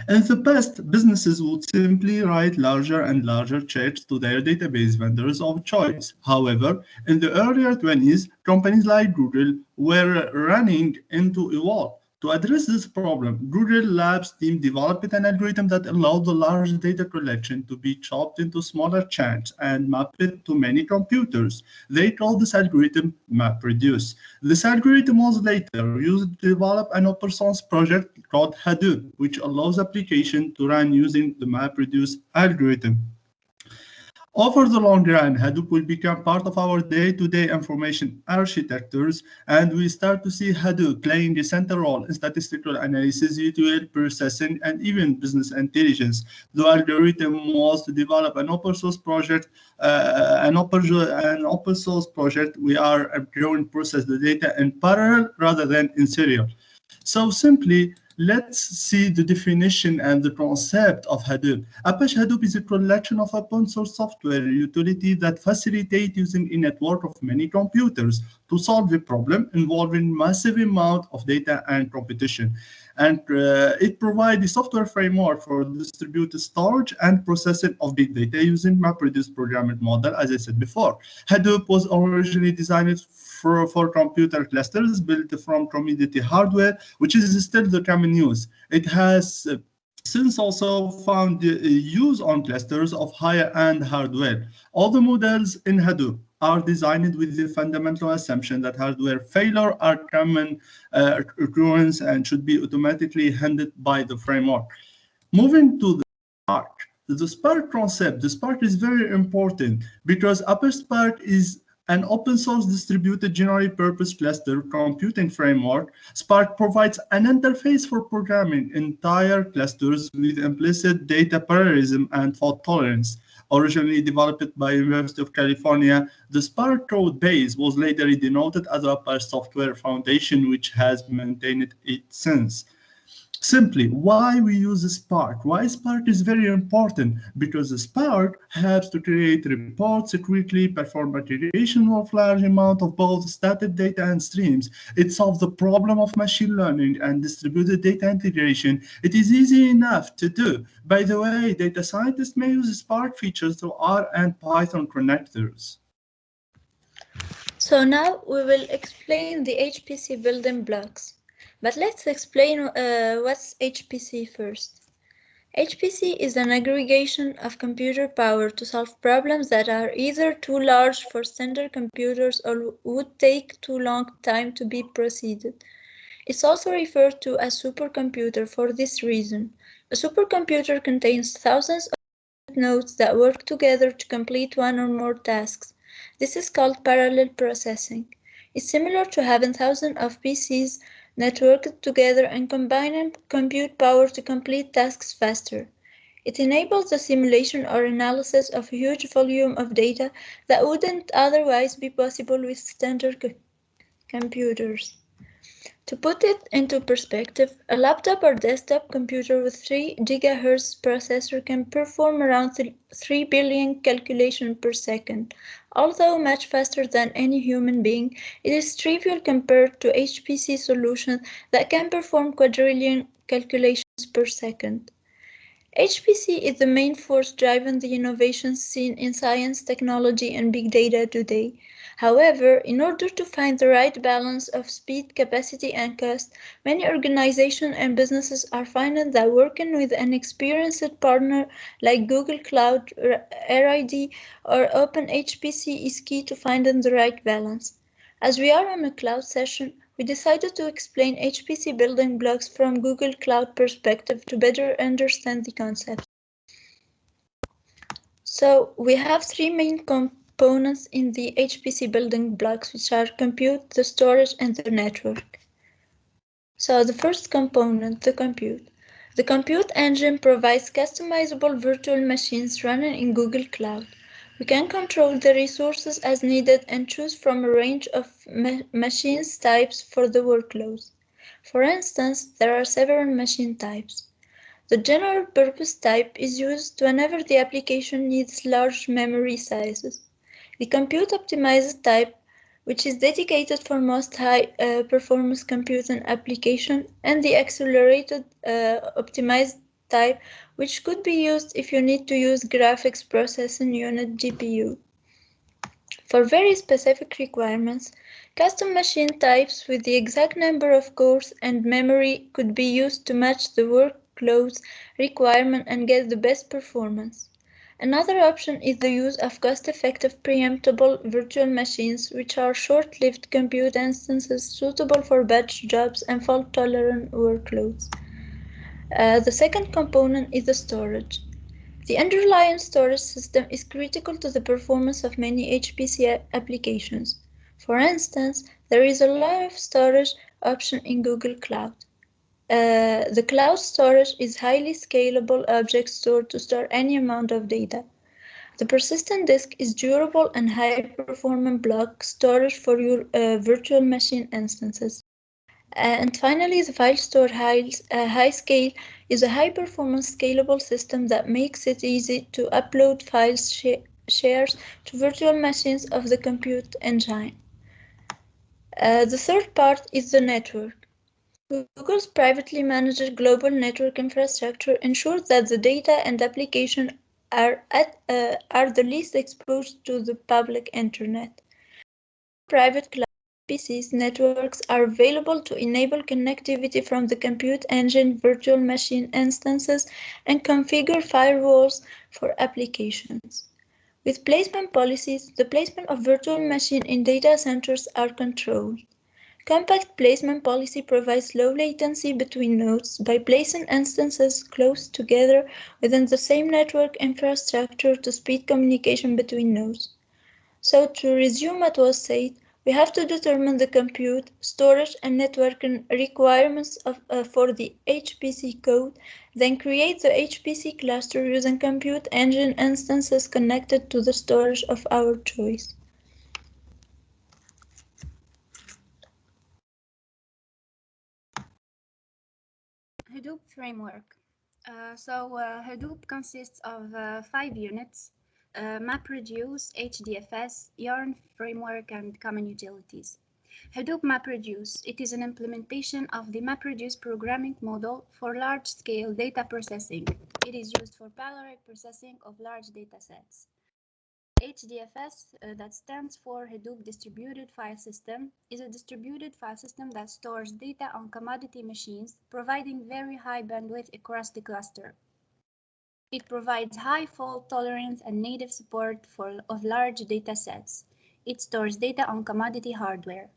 In the past, businesses would simply write larger and larger checks to their database vendors of choice. However, in the earlier 20s, companies like Google were running into a wall. To address this problem, Google Labs team developed an algorithm that allowed the large data collection to be chopped into smaller chunks and mapped it to many computers. They called this algorithm MapReduce. This algorithm was later used to develop an open source project called Hadoop, which allows applications to run using the MapReduce algorithm. Over the long run, Hadoop will become part of our day-to-day information architectures, and we start to see Hadoop playing a central role in statistical analysis, ETL processing, and even business intelligence. The algorithm was to develop an open source project, We are going to process the data in parallel rather than in serial. So simply, let's see the definition and the concept of Hadoop. Apache Hadoop is a collection of open source software utility that facilitate using a network of many computers to solve a problem involving massive amount of data and competition. And it provides a software framework for distributed storage and processing of big data using MapReduce programming model, as I said before. Hadoop was originally designed for computer clusters built from commodity hardware, which is still the common use. It has since also found use on clusters of higher-end hardware. All the models in Hadoop are designed with the fundamental assumption that hardware failure are common occurrence and should be automatically handled by the framework. Moving to the Spark concept, the Spark is very important because Apache Spark is an open source distributed general purpose cluster computing framework. Spark provides an interface for programming entire clusters with implicit data parallelism and fault tolerance. Originally developed by University of California, the Spark code base was later denoted as Apache Software Foundation, which has maintained it since. Simply, why we use Spark? Why Spark is very important? Because Spark helps to create reports quickly, perform iteration of large amount of both static data and streams. It solves the problem of machine learning and distributed data integration. It is easy enough to do. By the way, data scientists may use Spark features through R and Python connectors. So now we will explain the HPC building blocks. But let's explain what's HPC first. HPC is an aggregation of computer power to solve problems that are either too large for standard computers or would take too long time to be processed. It's also referred to as supercomputer for this reason. A supercomputer contains thousands of nodes that work together to complete one or more tasks. This is called parallel processing. It's similar to having thousands of PCs networked together and combining compute power to complete tasks faster. It enables the simulation or analysis of a huge volume of data that wouldn't otherwise be possible with standard computers. To put it into perspective, a laptop or desktop computer with 3 GHz processor can perform around 3 billion calculations per second. Although much faster than any human being, it is trivial compared to HPC solutions that can perform quadrillion calculations per second. HPC is the main force driving the innovations seen in science, technology, and big data today. However, in order to find the right balance of speed, capacity, and cost, many organizations and businesses are finding that working with an experienced partner like Google Cloud, RID, or OpenHPC is key to finding the right balance. As we are on a cloud session, we decided to explain HPC building blocks from Google Cloud perspective to better understand the concept. So we have three main components in the HPC building blocks, which are compute, the storage, and the network. So the first component, the compute. The compute engine provides customizable virtual machines running in Google Cloud. We can control the resources as needed and choose from a range of machines types for the workloads. For instance, there are several machine types. The general purpose type is used whenever the application needs large memory sizes. The compute optimized type, which is dedicated for most high performance computing application, and the accelerated optimized type, which could be used if you need to use graphics processing unit GPU. For very specific requirements, custom machine types with the exact number of cores and memory could be used to match the workload's requirement and get the best performance. Another option is the use of cost-effective preemptible virtual machines, which are short-lived compute instances suitable for batch jobs and fault-tolerant workloads. The second component is the storage. The underlying storage system is critical to the performance of many HPC applications. For instance, there is a lot of storage option in Google Cloud. The cloud storage is highly scalable object store to store any amount of data. The persistent disk is durable and high-performance block storage for your virtual machine instances. And finally, the file store high scale is a high-performance scalable system that makes it easy to upload files shares to virtual machines of the compute engine. The third part is the network. Google's privately managed global network infrastructure ensures that the data and application are the least exposed to the public internet. Private cloud PCs networks are available to enable connectivity from the compute engine virtual machine instances and configure firewalls for applications. With placement policies, the placement of virtual machines in data centers are controlled. Compact placement policy provides low latency between nodes by placing instances close together within the same network infrastructure to speed communication between nodes. So to resume what was said, we have to determine the compute, storage, and networking requirements for the HPC code, then create the HPC cluster using compute engine instances connected to the storage of our choice. Hadoop Hadoop framework. Hadoop consists of 5 units: MapReduce, HDFS, Yarn framework, and common utilities. Hadoop MapReduce, it is an implementation of the MapReduce programming model for large-scale data processing. It is used for parallel processing of large data sets. HDFS, that stands for Hadoop Distributed File System, is a distributed file system that stores data on commodity machines, providing very high bandwidth across the cluster. It provides high fault tolerance and native support of large data sets. It stores data on commodity hardware.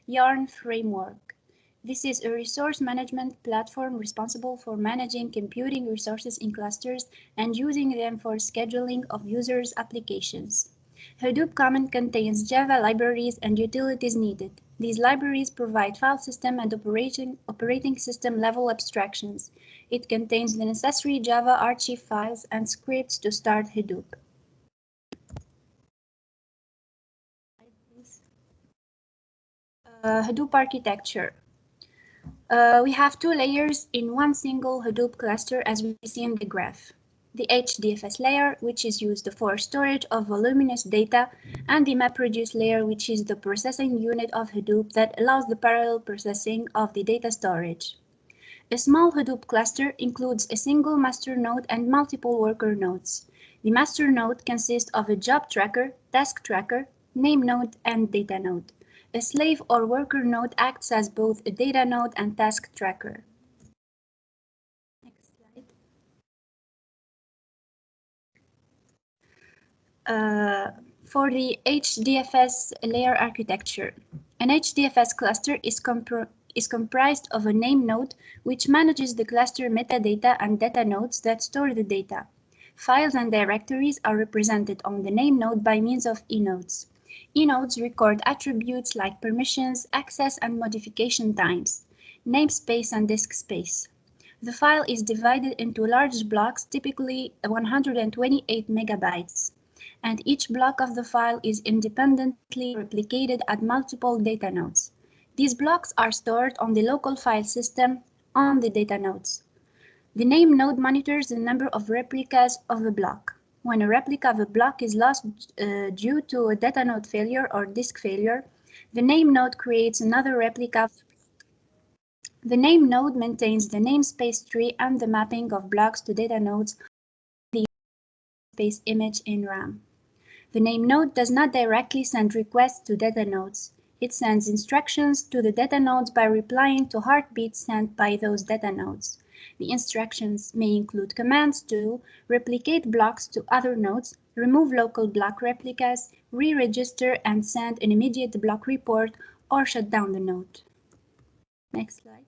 Yarn framework. This is a resource management platform responsible for managing computing resources in clusters and using them for scheduling of users' applications. Hadoop Common contains Java libraries and utilities needed. These libraries provide file system and operating system level abstractions. It contains the necessary Java archive files and scripts to start Hadoop. Hadoop architecture. We have 2 layers in one single Hadoop cluster, as we see in the graph. The HDFS layer, which is used for storage of voluminous data, and the MapReduce layer, which is the processing unit of Hadoop that allows the parallel processing of the data storage. A small Hadoop cluster includes a single master node and multiple worker nodes. The master node consists of a job tracker, task tracker, name node, and data node. A slave or worker node acts as both a data node and task tracker. Next slide. For the HDFS layer architecture, an HDFS cluster is comprised of a name node, which manages the cluster metadata and data nodes that store the data. Files and directories are represented on the name node by means of eNodes. eNodes record attributes like permissions, access and modification times, namespace and disk space. The file is divided into large blocks, typically 128 megabytes, and each block of the file is independently replicated at multiple data nodes. These blocks are stored on the local file system on the data nodes. The name node monitors the number of replicas of a block. When a replica of a block is lost due to a data node failure or disk failure, the name node creates another replica. The name node maintains the namespace tree and the mapping of blocks to data nodes, the space image in RAM. The name node does not directly send requests to data nodes. It sends instructions to the data nodes by replying to heartbeats sent by those data nodes. The instructions may include commands to replicate blocks to other nodes, remove local block replicas, re-register and send an immediate block report, or shut down the node. Next slide.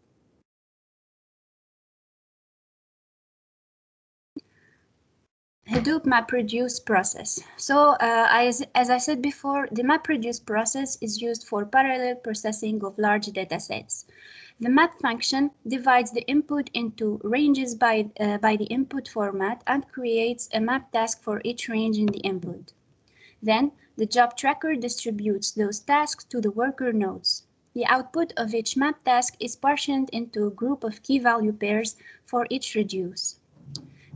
Hadoop MapReduce process. So as I said before, the MapReduce process is used for parallel processing of large data sets. The map function divides the input into ranges by the input format and creates a map task for each range in the input. Then the job tracker distributes those tasks to the worker nodes. The output of each map task is partitioned into a group of key value pairs for each reduce.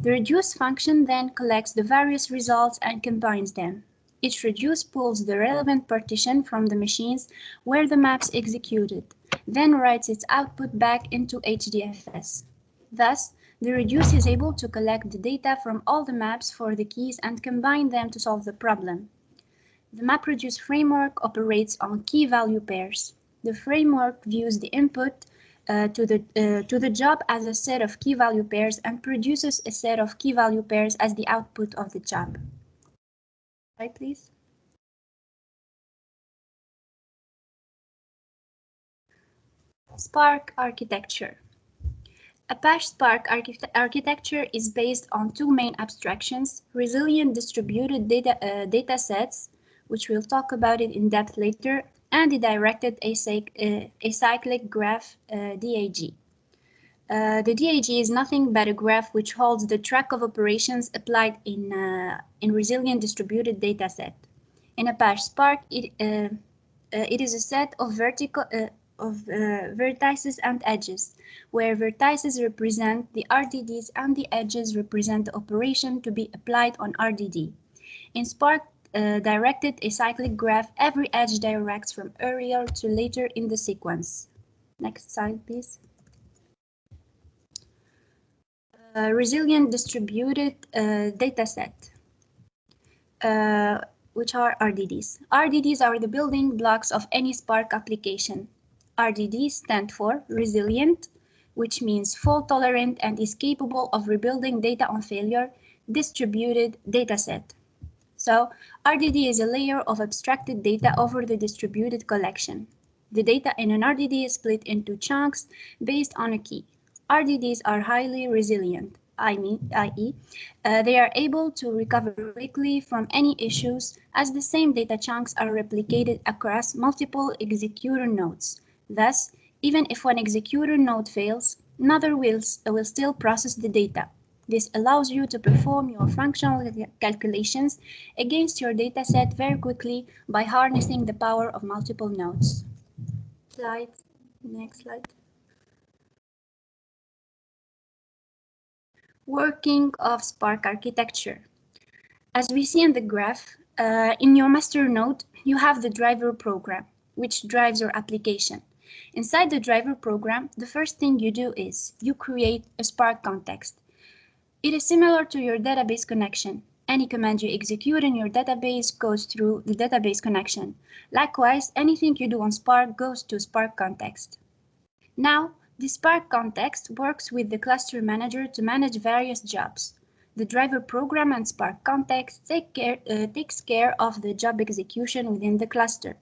The reduce function then collects the various results and combines them. Each reduce pulls the relevant partition from the machines where the maps executed, then writes its output back into HDFS. Thus, the reduce is able to collect the data from all the maps for the keys and combine them to solve the problem. The MapReduce framework operates on key value pairs. The framework views the input to the job as a set of key value pairs and produces a set of key value pairs as the output of the job. Slide, please. Spark architecture. Apache Spark architecture is based on 2 main abstractions: resilient distributed data sets, which we'll talk about it in depth later, and the directed acyclic graph, DAG. The DAG is nothing but a graph which holds the track of operations applied in resilient distributed data set. In Apache Spark, it is a set of vertical of vertices and edges, where vertices represent the RDDs and the edges represent the operation to be applied on RDD. In Spark directed acyclic graph, every edge directs from earlier to later in the sequence. Next slide, please. Resilient distributed data set, which are RDDs. RDDs are the building blocks of any Spark application. RDDs stand for resilient, which means fault tolerant and is capable of rebuilding data on failure, distributed data set. So RDD is a layer of abstracted data over the distributed collection. The data in an RDD is split into chunks based on a key. RDDs are highly resilient, i.e., they are able to recover quickly from any issues as the same data chunks are replicated across multiple executor nodes. Thus, even if one executor node fails, another will still process the data. This allows you to perform your functional calculations against your dataset very quickly by harnessing the power of multiple nodes. Next slide. Working of Spark architecture. As we see in the graph, in your master node, you have the driver program, which drives your application. Inside the driver program, the first thing you do is you create a Spark context. It is similar to your database connection. Any command you execute in your database goes through the database connection. Likewise, anything you do on Spark goes to Spark context. Now, the Spark context works with the cluster manager to manage various jobs. The driver program and Spark context takes care of the job execution within the cluster.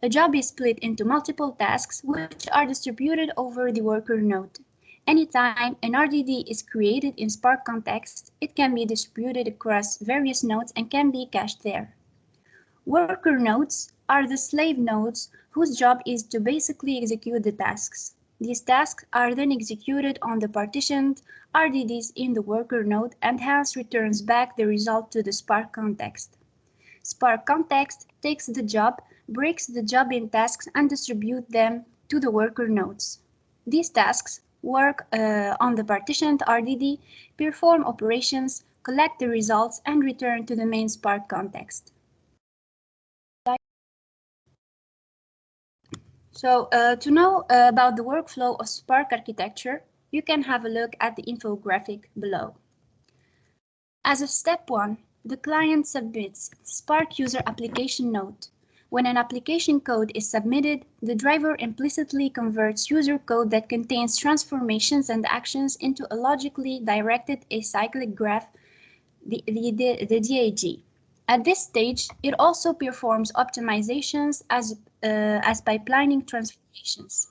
A job is split into multiple tasks which are distributed over the worker node. Anytime an RDD is created in Spark context, it can be distributed across various nodes and can be cached there. Worker nodes are the slave nodes whose job is to basically execute the tasks. These tasks are then executed on the partitioned RDDs in the worker node and hence returns back the result to the Spark context. Spark context takes the job, breaks the job in tasks and distributes them to the worker nodes. These tasks work on the partitioned RDD, perform operations, collect the results, and return to the main Spark context. So to know about the workflow of Spark architecture, you can have a look at the infographic below. As of step 1, the client submits Spark user application node. When an application code is submitted, the driver implicitly converts user code that contains transformations and actions into a logically directed acyclic graph, the DAG. At this stage, it also performs optimizations as pipelining transformations.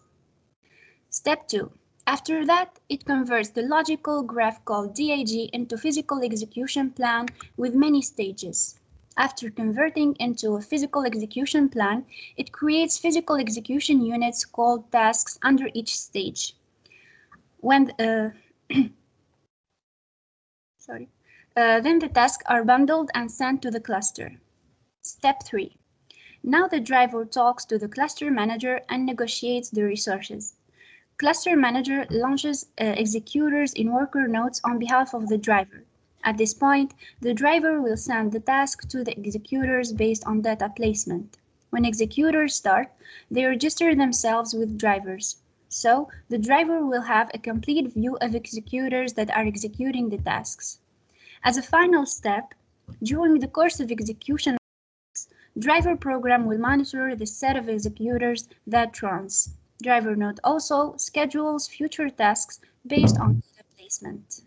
Step 2. After that, it converts the logical graph called DAG into physical execution plan with many stages. After converting into a physical execution plan, it creates physical execution units called tasks under each stage. When then the tasks are bundled and sent to the cluster. Step 3. Now the driver talks to the cluster manager and negotiates the resources. Cluster manager launches executors in worker nodes on behalf of the driver. At this point, the driver will send the task to the executors based on data placement. When executors start, they register themselves with drivers. So, the driver will have a complete view of executors that are executing the tasks. As a final step, during the course of execution, driver program will monitor the set of executors that runs. Driver node also schedules future tasks based on data placement.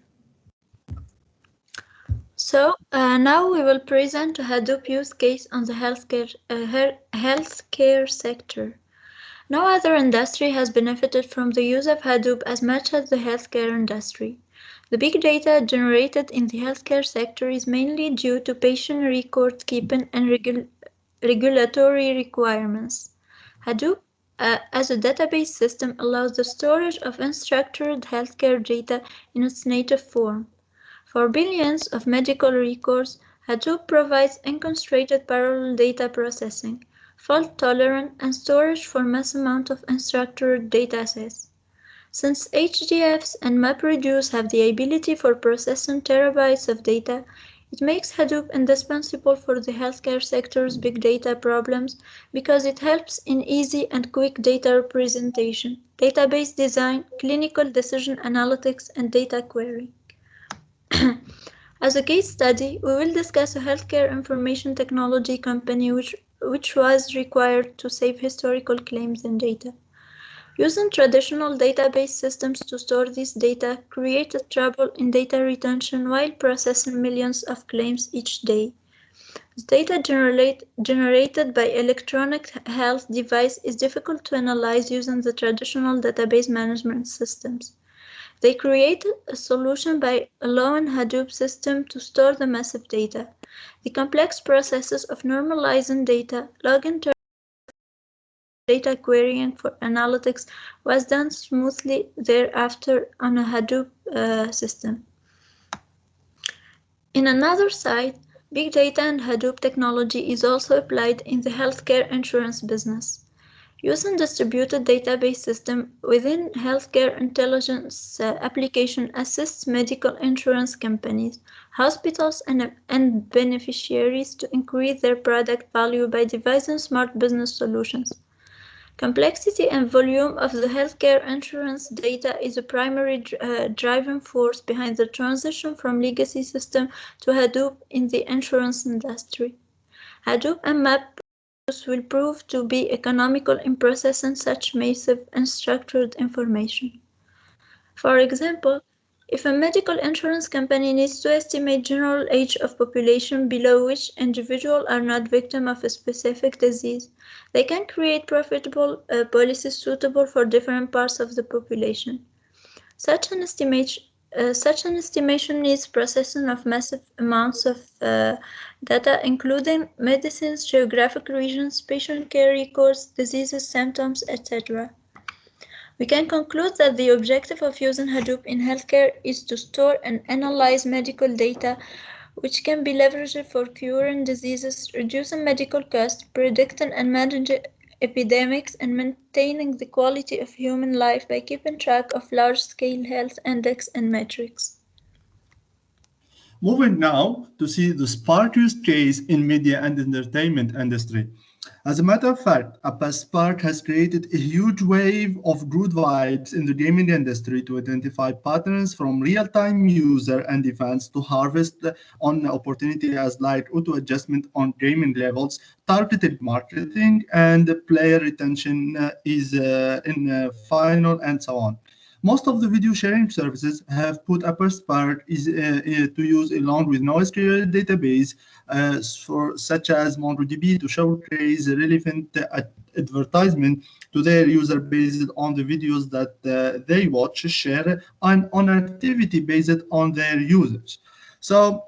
So now we will present a Hadoop use case on the healthcare sector. No other industry has benefited from the use of Hadoop as much as the healthcare industry. The big data generated in the healthcare sector is mainly due to patient record keeping and regulatory requirements. Hadoop, as a database system, allows the storage of unstructured healthcare data in its native form. For billions of medical records, Hadoop provides unconstrained parallel data processing. fault-tolerant, and storage for mass amount of unstructured datasets. Since HDFs and MapReduce have the ability for processing terabytes of data, it makes Hadoop indispensable for the healthcare sector's big data problems because it helps in easy and quick data representation, database design, clinical decision analytics, and data query. As a case study, we will discuss a healthcare information technology company which was required to save historical claims and data. Using traditional database systems to store this data created trouble in data retention while processing millions of claims each day. The data generated by electronic health device is difficult to analyze using the traditional database management systems. They created a solution by allowing Hadoop system to store the massive data. The complex processes of normalizing data, logging data querying for analytics was done smoothly thereafter on a Hadoop system. In another side, big data and Hadoop technology is also applied in the healthcare insurance business. Using distributed database system within healthcare intelligence application assists medical insurance companies, hospitals, and beneficiaries to increase their product value by devising smart business solutions. Complexity and volume of the healthcare insurance data is a primary driving force behind the transition from legacy system to Hadoop in the insurance industry. Hadoop and MapReduce will prove to be economical in processing such massive unstructured information. For example, if a medical insurance company needs to estimate general age of population below which individuals are not victims of a specific disease, they can create profitable policies suitable for different parts of the population. Such an estimation needs processing of massive amounts of data, including medicines, geographic regions, patient care records, diseases, symptoms, etc. We can conclude that the objective of using Hadoop in healthcare is to store and analyze medical data, which can be leveraged for curing diseases, reducing medical costs, predicting and managing epidemics, and maintaining the quality of human life by keeping track of large-scale health index and metrics. Moving now to see the Spark use case in media and entertainment industry. As a matter of fact, Spark has created a huge wave of good vibes in the gaming industry to identify patterns from real-time user and events to harvest on opportunity as like auto-adjustment on gaming levels, targeted marketing, and player retention is in final, and so on. Most of the video sharing services have put Spark to use along with NoSQL database such as MongoDB to showcase relevant advertisement to their user based on the videos that they watch, share, and on activity based on their users. So,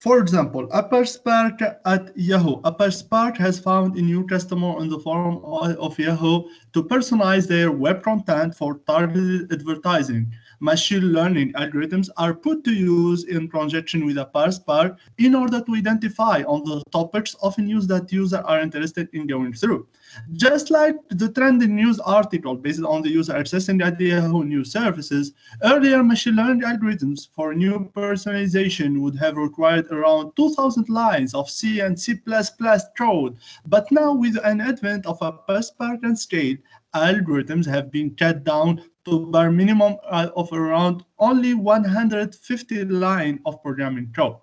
for example, Spark at Yahoo. Spark has found a new customer in the form of Yahoo to personalize their web content for targeted advertising. Machine learning algorithms are put to use in conjunction with Spark in order to identify on the topics of news that users are interested in going through. Just like the trending news article based on the user accessing at the Yahoo News services, earlier machine learning algorithms for new personalization would have required around 2,000 lines of C and C++ code. But now with an advent of Spark and Scale, algorithms have been cut down to bare minimum of around only 150 lines of programming code.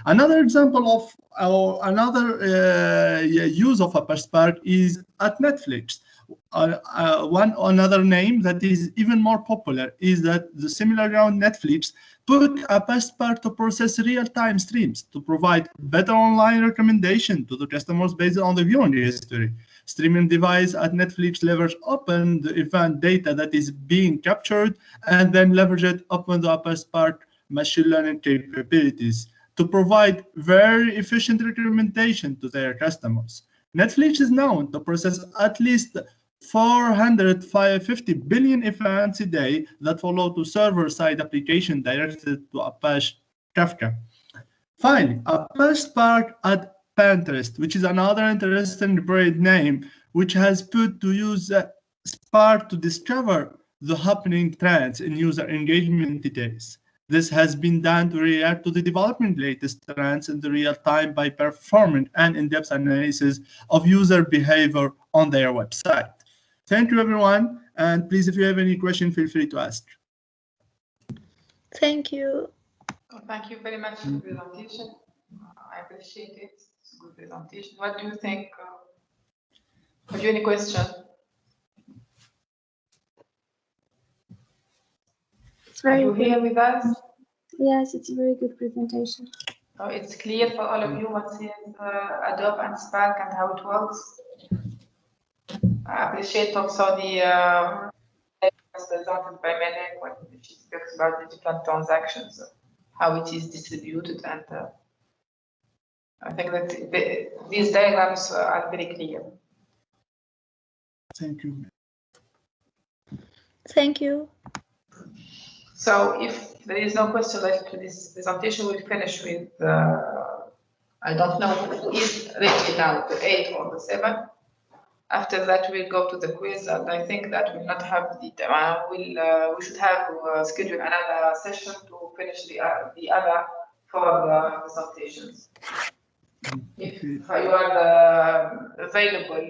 Another example of use of Spark is at Netflix. Another name that is even more popular is that the similar around Netflix put Spark to process real-time streams to provide better online recommendation to the customers based on the viewing history. Streaming device at Netflix leverage upon the event data that is being captured and then leverage it upon the Spark machine learning capabilities to provide very efficient recommendation to their customers. Netflix is known to process at least 450 billion events a day that follow to server-side application directed to Apache Kafka. Finally, Spark at Pinterest, which is another interesting brand name, which has put to use Spark to discover the happening trends in user engagement details. This has been done to react to the development latest trends in the real time by performing an in-depth analysis of user behavior on their website. Thank you, everyone. And please, if you have any question, feel free to ask. Thank you. Thank you very much for the presentation. I appreciate it. It's a good presentation. What do you think? Have you any question? It's very Are you good. here with us? Yes, it's a very good presentation. So it's clear for all of you what is Adobe and Spark and how it works. I appreciate also the presented by Melek when she speaks about the different transactions, how it is distributed, and I think that these diagrams are very clear. Thank you. Thank you. So if there is no question related to this presentation, we'll finish with, I don't know who is ready now, the 8 or the 7. After that, we'll go to the quiz, and I think that we'll not have the time. We should have schedule another session to finish the other 4 presentations. If you are available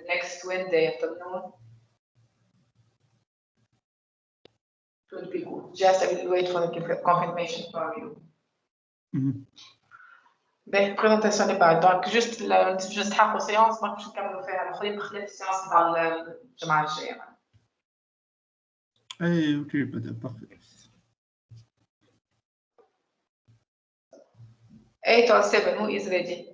next Wednesday afternoon, it would be good. Just I will wait for the confirmation from you. باهي présentation اللي بعد دونك جوست نحققوا سيونس دونك باش نكملوا فيها الاخرين بخلاف السيونس تاع الجمعه الجايه. اي اوكي بدا بارفي. 8 or 7 who is ready?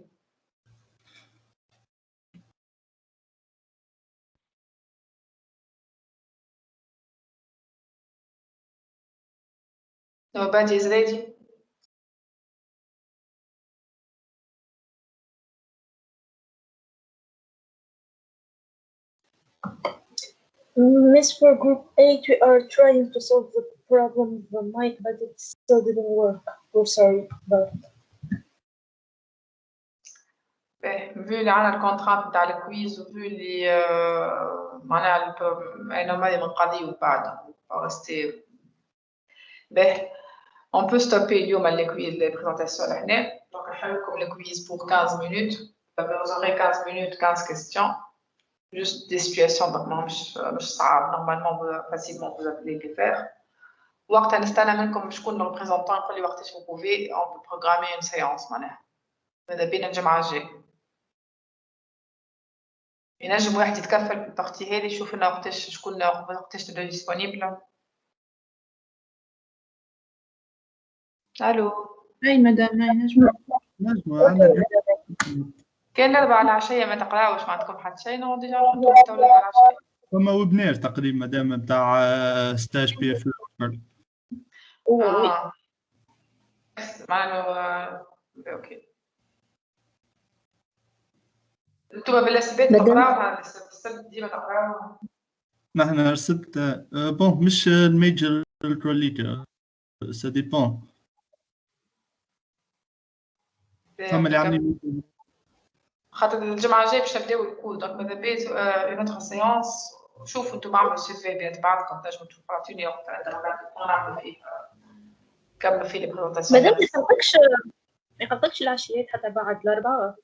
Nobody is ready. Miss, for group 8, we are trying to solve the problem of the mic, but it still didn't work. We're sorry about it. vu اللي عنا الكونترات نتاع الكويز وفو اللي معناها نورمالي بنقضيو بعد ريستي باهي on peut stopper اليوم les présentations لهنا دونك نحل لكم الكويز pour 15 minutes. Vous aurez 15 minutes, 15 questions. Juste des situations مش صعب normalement facilement vous allez les faire. وقت نستنى منكم شكون الريبريزونطون يقول لي وقتاش vous pouvez on peut programmer une séance معناها ماذا بينا الجمعة الجاية. ينجم واحد يتكفل بالبارتي هذه يشوف لنا وقتاش شكون وقتاش ديسپونيبل. الو اي مدام هاي نجمة كان 4 العشية ما تقراوش ما عندكم حتى شيء نو ديجا نحطوا حتى 4 العشية. فما ويبنير تقريبا مدام نتاع ستاج بي اف معناها اوكي. انتوما بالسبت تقراوها السبت ديما تقراوها. نحن السبت بون مش الميجر كواليتي سا ديبون. فما اللي عاملين خاطر الجمعة الجاية باش نبداو الكول دونك ماذا بيت نوتخ سيونس شوفوا انتوما عملوا سيفي بين بعضكم تنجموا تشوفوا عطيوني وقت نعملوا فيه كملوا فيه لي بريزونطاسيون. مادام ما يقلقكش العشيات حتى بعد 4.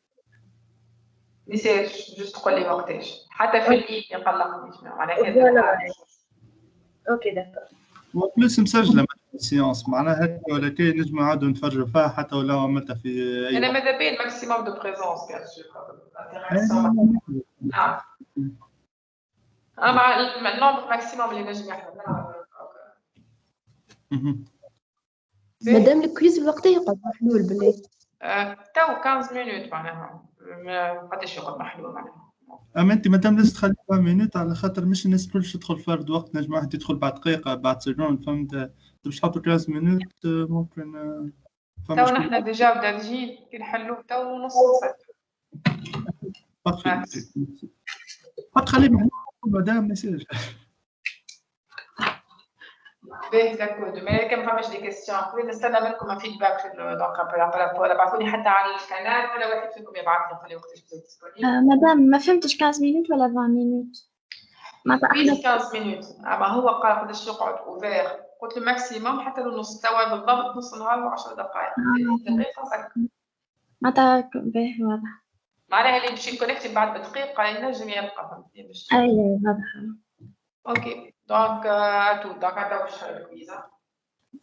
ميساج جوست تقول لي وقتاش حتى في الليل يقلقني معناها كذا. اوكي داكور. وبلوس مسجله السيونس معناها هكا ولا كاين نجموا نعاودوا نتفرجوا فيها حتى ولو عملتها في اي انا ماذا بين ماكسيموم دو بريزونس بيان سور نعم مع النومبر ماكسيموم اللي نجم يحضر. مادام الكويز الوقت يقعد محلول بالليل تو 15 مينوت معناها قداش يقعد محلول معناها. اما انت مادام لازم تخلي 5 مينوت على خاطر مش الناس الكل تدخل فرد وقت نجم واحد يدخل بعد دقيقه بعد سكوند فهمت باش تحطوا 15 مينوت ممكن تو نحن ديجا دارجين كي نحلوه تو نص ساعه. خليه محلول مادام ميساج باهي كود ما كان ما فماش دي كيستيون قبل نستنى منكم فيدباك في دونك بارابور ابعثوا لي حتى على القناه ولا واحد فيكم يبعث لي خلي وقتاش تزيد ديسبونيبل. مدام ما فهمتش 15 مينوت ولا 20 مينوت؟ معناتها احنا 15 مينوت اما هو قال قداش يقعد اوفير قلت له ماكسيموم حتى لو نص توا بالضبط نص نهار و10 دقائق دقيقه سكر معناتها باهي واضح. معناها اللي يمشي كونيكتي بعد بدقيقه ينجم يبقى فهمتني باش اي واضح. اوكي دونك اتو دونك هذا واش الكويز.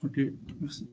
اوكي ميرسي.